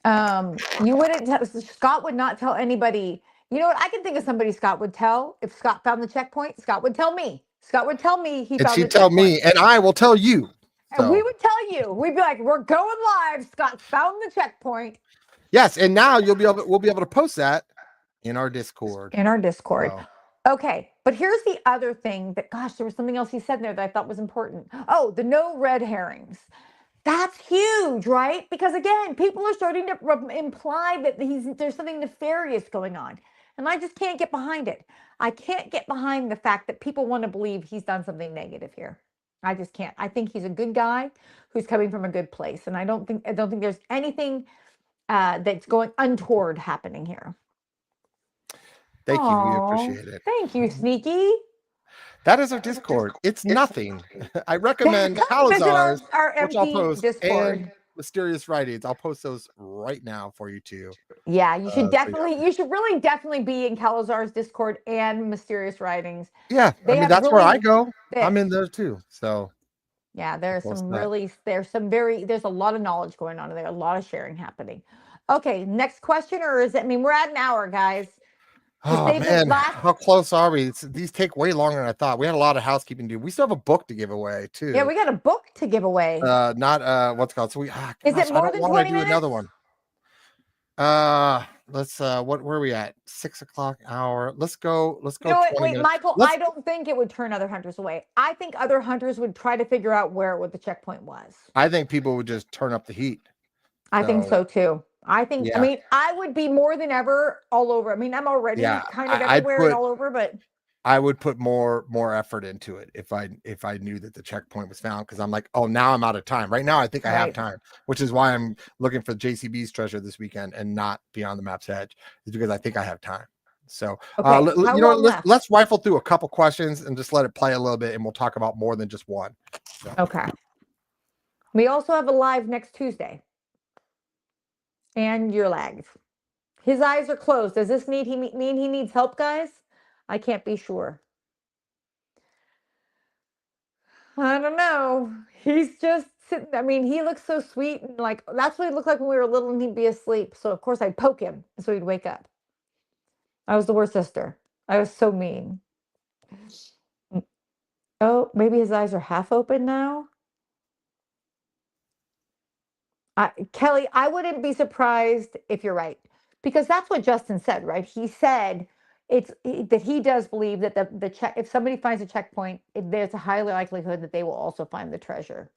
You wouldn't tell, Scott would not tell anybody. You know what? I can think of somebody Scott would tell. If Scott found the checkpoint, Scott would tell me. Scott would tell me he and found the she'd tell checkpoint. me, and I will tell you. And we So, would tell you. We'd be like, we're going live. Scott found the checkpoint yes. And now we'll be able to post that in our Discord. in our Discord. So, Okay, but here's the other thing that, gosh, there was something else he said there that I thought was important. Oh, the no red herrings. That's huge, right? Because again, people are starting to imply that there's something nefarious going on. And I just can't get behind it. I can't get behind the fact that people want to believe he's done something negative here. I just can't. I think he's a good guy who's coming from a good place. And I don't think there's anything that's going untoward happening here. thank you. We Aw, appreciate it. Thank you, Sneaky. That is our Discord. It's nothing. I recommend Come visit Salazar's, our which I'll empty post, Discord. and Mysterious Writings. I'll post those right now for you too. Yeah, you should So, you should really definitely be in Calazar's Discord and Mysterious Writings. Yeah, They I mean have that's where really I go. I'm thick- in there too. So Yeah, there's post some that. there's a lot of knowledge going on in there, a lot of sharing happening. Okay, next question, or is it, I mean, we're at an hour, guys. To Oh save the man, last, how close are we? These take way longer than I thought. We had a lot of housekeeping to do. We still have a book to give away too. yeah, we got a book to give away. Not what's it called. So Is gosh, it more I than don't 20 want to do minutes? another one. Let's where are we at? 6 o'clock hour. Let's go. You know what? 20 Wait, minutes. Michael, I don't think it would turn other hunters away. I think other hunters would try to figure out what the checkpoint was. I think people would just turn up the heat. I think so too. I think, I Yeah. mean, I would be more than ever all over. I mean, I'm already kind of I'd everywhere and all over, but I would put more effort into it if I knew that the checkpoint was found, because I'm like, oh, now I'm out of time. Right now I think I have Right. time, which is why I'm looking for JCB's treasure this weekend and not Beyond the Map's Edge, is because I think I have time. So okay. How you know what, long left? let's rifle through a couple questions and just let it play a little bit, and we'll talk about more than just one. So. Okay. We also have a live next Tuesday. And you're lagged. His eyes are closed. Does this mean he needs help, guys? I can't be sure. I don't know. He's just sitting. I mean, he looks so sweet, and like that's what he looked like when we were little and he'd be asleep. So of course I'd poke him so he'd wake up. I was the worst sister. I was so mean. Oh, maybe his eyes are half open now. Kelly, I wouldn't be surprised if you're right, because that's what Justin said, right? He said that he does believe that the check, if somebody finds a checkpoint, there's a high likelihood that they will also find the treasure.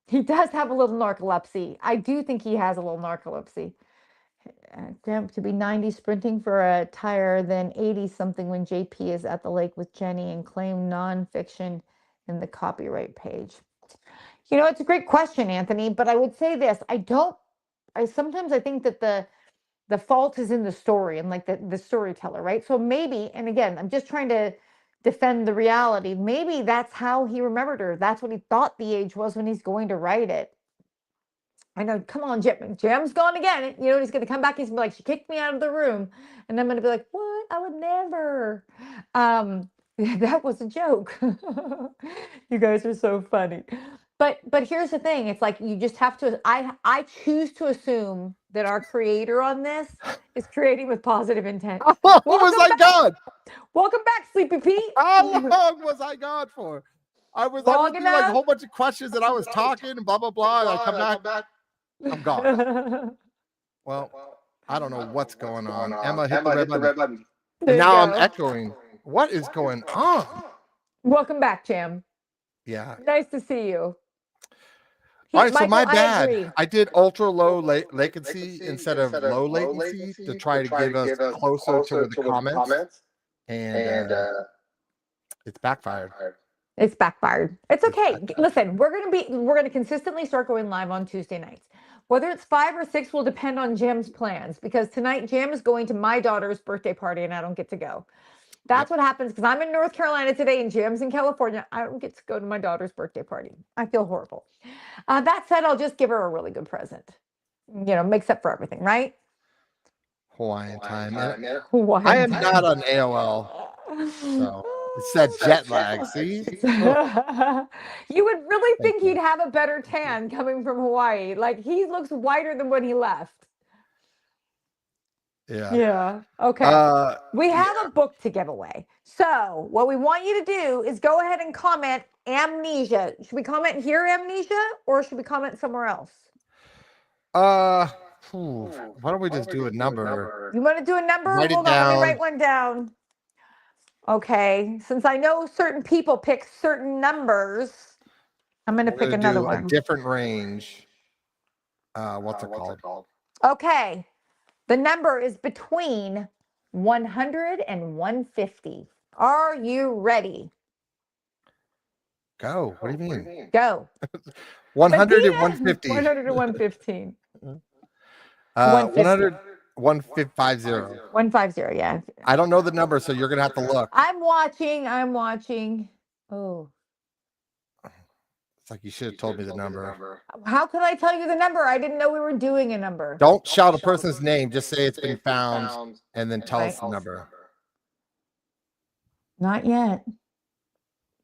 He does have a little narcolepsy. I do think he has a little narcolepsy. To be 90 sprinting for a tire, then 80 something when JP is at the lake with Jenny, and claim nonfiction in the copyright page. You know, it's a great question, Anthony, but I would say this. Sometimes I think that the fault is in the story and like the storyteller, right? So maybe, and again, I'm just trying to defend the reality. Maybe that's how he remembered her. That's what he thought the age was when he's going to write it. I know, come on, Jim's gone again. You know, he's going to come back. He's going to be like, she kicked me out of the room. And I'm going to be like, what? I would never. That was a joke. You guys are so funny. But here's the thing. It's like, you just have to, I choose to assume that our creator on this is creating with positive intent. How long was I gone? Welcome back, Sleepy Pete. How long was I gone for? I went through like a whole bunch of questions and I was talking and blah, blah, blah. And I come back. I'm gone. Well, I don't know what's going on. Emma hit the red button. And now I'm echoing. What is going on? Welcome back, Jam. Yeah. Nice to see you. All right, so my bad. I I did ultra low latency instead of low latency to try to give us closer to the comments. And it's backfired. It's backfired. It's okay. Listen, we're gonna consistently start going live on Tuesday nights. Whether it's 5 or 6 will depend on Jam's plans, because tonight Jam is going to my daughter's birthday party and I don't get to go. That's what happens because I'm in North Carolina today and Jam's in California. I don't get to go to my daughter's birthday party. I feel horrible. That said, I'll just give her a really good present. You know, makes up for everything, right? Hawaiian time. Hawaiian I am time. not on AOL. So It's that jet lag. See? You would really Thank think you. he'd have a better tan coming from Hawaii. Like he looks whiter than when he left. Yeah. Yeah. Okay. We have a book to give away. So what we want you to do is go ahead and comment amnesia. Should we comment here amnesia or should we comment somewhere else? Why don't we just do a number? You want to do a number? Write it Hold on, let me down. write one down. Okay. Since I know certain people pick certain numbers, I'm going to We're pick gonna another do one. a different range. What's it called? Okay. The number is between 100 and 150. Are you ready? Go. What do you mean? Go. 100 and Medina, 150. 100 and 115. 100, 150. 150, yeah. I don't know the number, so you're gonna have to look. I'm watching. Oh. It's like you should have told me the number. How could I tell you the number? I didn't know we were doing a number. Don't shout a person's name. Just say it's been found, and then tell us the number. Not yet.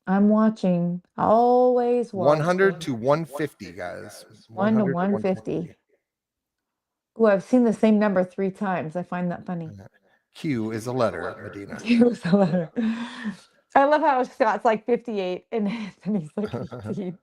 I'm watching. Always watching. 100 to 150, guys. 1 to 150. Oh, I've seen the same number 3 times. I find that funny. Q is a letter, Medina. Q is a letter. I love how Scott's like 58 and Anthony's like 15.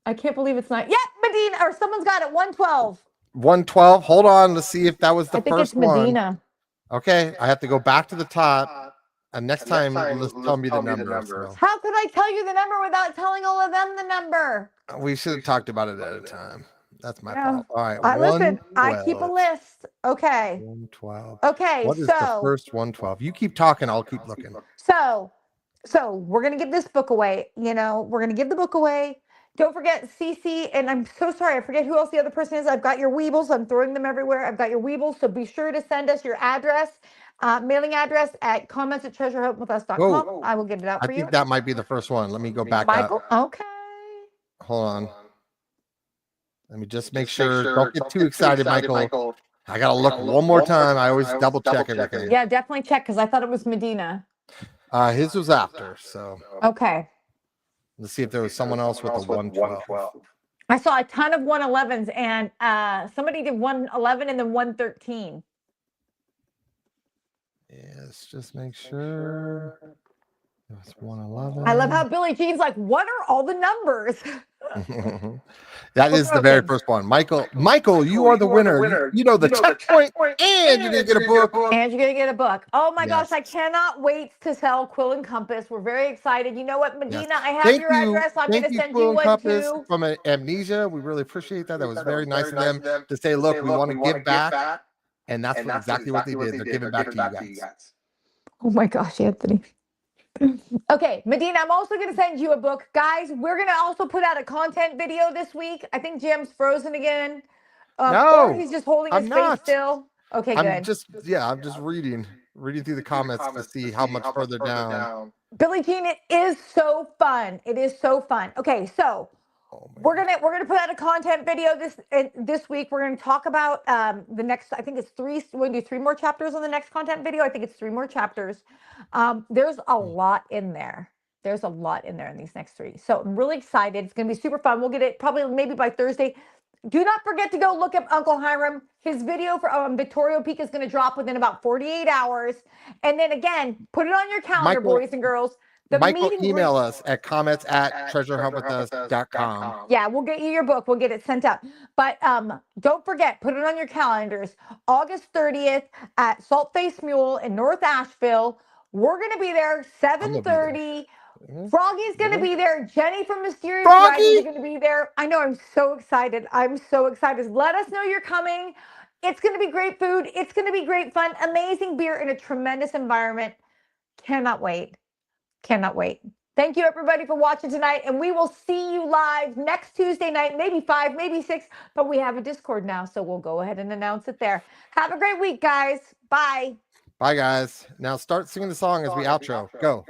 I can't believe it's not. Yeah, Medina, or someone's got it. 112. 112. Hold on. Let's see if that was the I think first it's Medina. one. Okay, I have to go back to the top. And next time, let's tell me the number. So. How could I tell you the number without telling all of them the number? We should have talked about it at a time. That's my fault. All right. Listen, I keep a list. Okay. 112. Okay. What is the first 112? You keep talking. I'll keep looking. So we're going to give this book away. You know, we're going to give the book away. Don't forget Cece, and I'm so sorry, I forget who else the other person is. I've got your Weebles. I'm throwing them everywhere. I've got your Weebles, so be sure to send us your address, mailing address at comments@treasurehopewithus.com. I will get it out for you. I think that might be the first one. Let me go back Michael, up. okay. Hold on. Let me just make sure. Don't get too excited, Michael. I got to look one more time. I always double check everything. Yeah, definitely check because I thought it was Medina. His was after, so. Okay. Let's see if there was someone else with a 112. I saw a ton of 111s, and somebody did 111 and then 113. Yeah, let's just make sure. It's 111. I love how Billie Jean's like, what are all the numbers? That is the very first one. Michael, you are the winner. You know the checkpoint, and you're going to get a book. And you're going to get a book. Oh my gosh, I cannot wait to sell Quill and Compass. We're very excited. You know what, Medina, I have your address. I'm going to send you one too. From Amnesia. We really appreciate that. That was very nice of them to say, look, we want to give back. And that's exactly what they did. They're giving back to you guys. Oh my gosh, Anthony. Okay, Medina, I'm also going to send you a book. Guys, we're going to also put out a content video this week. I think Jim's frozen again. No, or he's just holding his face still. Okay, good. I'm just reading through the comments to see how much further down. Billie Jean, it is so fun. It is so fun. Okay, so we're gonna put out a content video this week. We're gonna talk about the next. I think it's 3. We're gonna do 3 more chapters on the next content video. I think it's 3 more chapters. There's a lot in there. There's a lot in there in these next 3. So I'm really excited. It's gonna be super fun. We'll get it probably maybe by Thursday. Do not forget to go look up Uncle Hiram. His video for Victoria Peak is going to drop within about 48 hours. And then again, put it on your calendar, boys and girls. Michael, email us at comments@treasurehopewithus.com. Yeah, we'll get you your book. We'll get it sent up. But don't forget, put it on your calendars. August 30th at Salt Face Mule in North Asheville. We're going to be there 7:30. Froggy's going to be there. Jenny from Mysterious Rising is going to be there. I know. I'm so excited. I'm so excited. Let us know you're coming. It's going to be great food. It's going to be great fun. Amazing beer in a tremendous environment. Cannot wait. Cannot wait. Thank you, everybody, for watching tonight. And we will see you live next Tuesday night, maybe 5, maybe 6. But we have a Discord now, so we'll go ahead and announce it there. Have a great week, guys. Bye. Bye, guys. Now start singing the song as we outro. Go.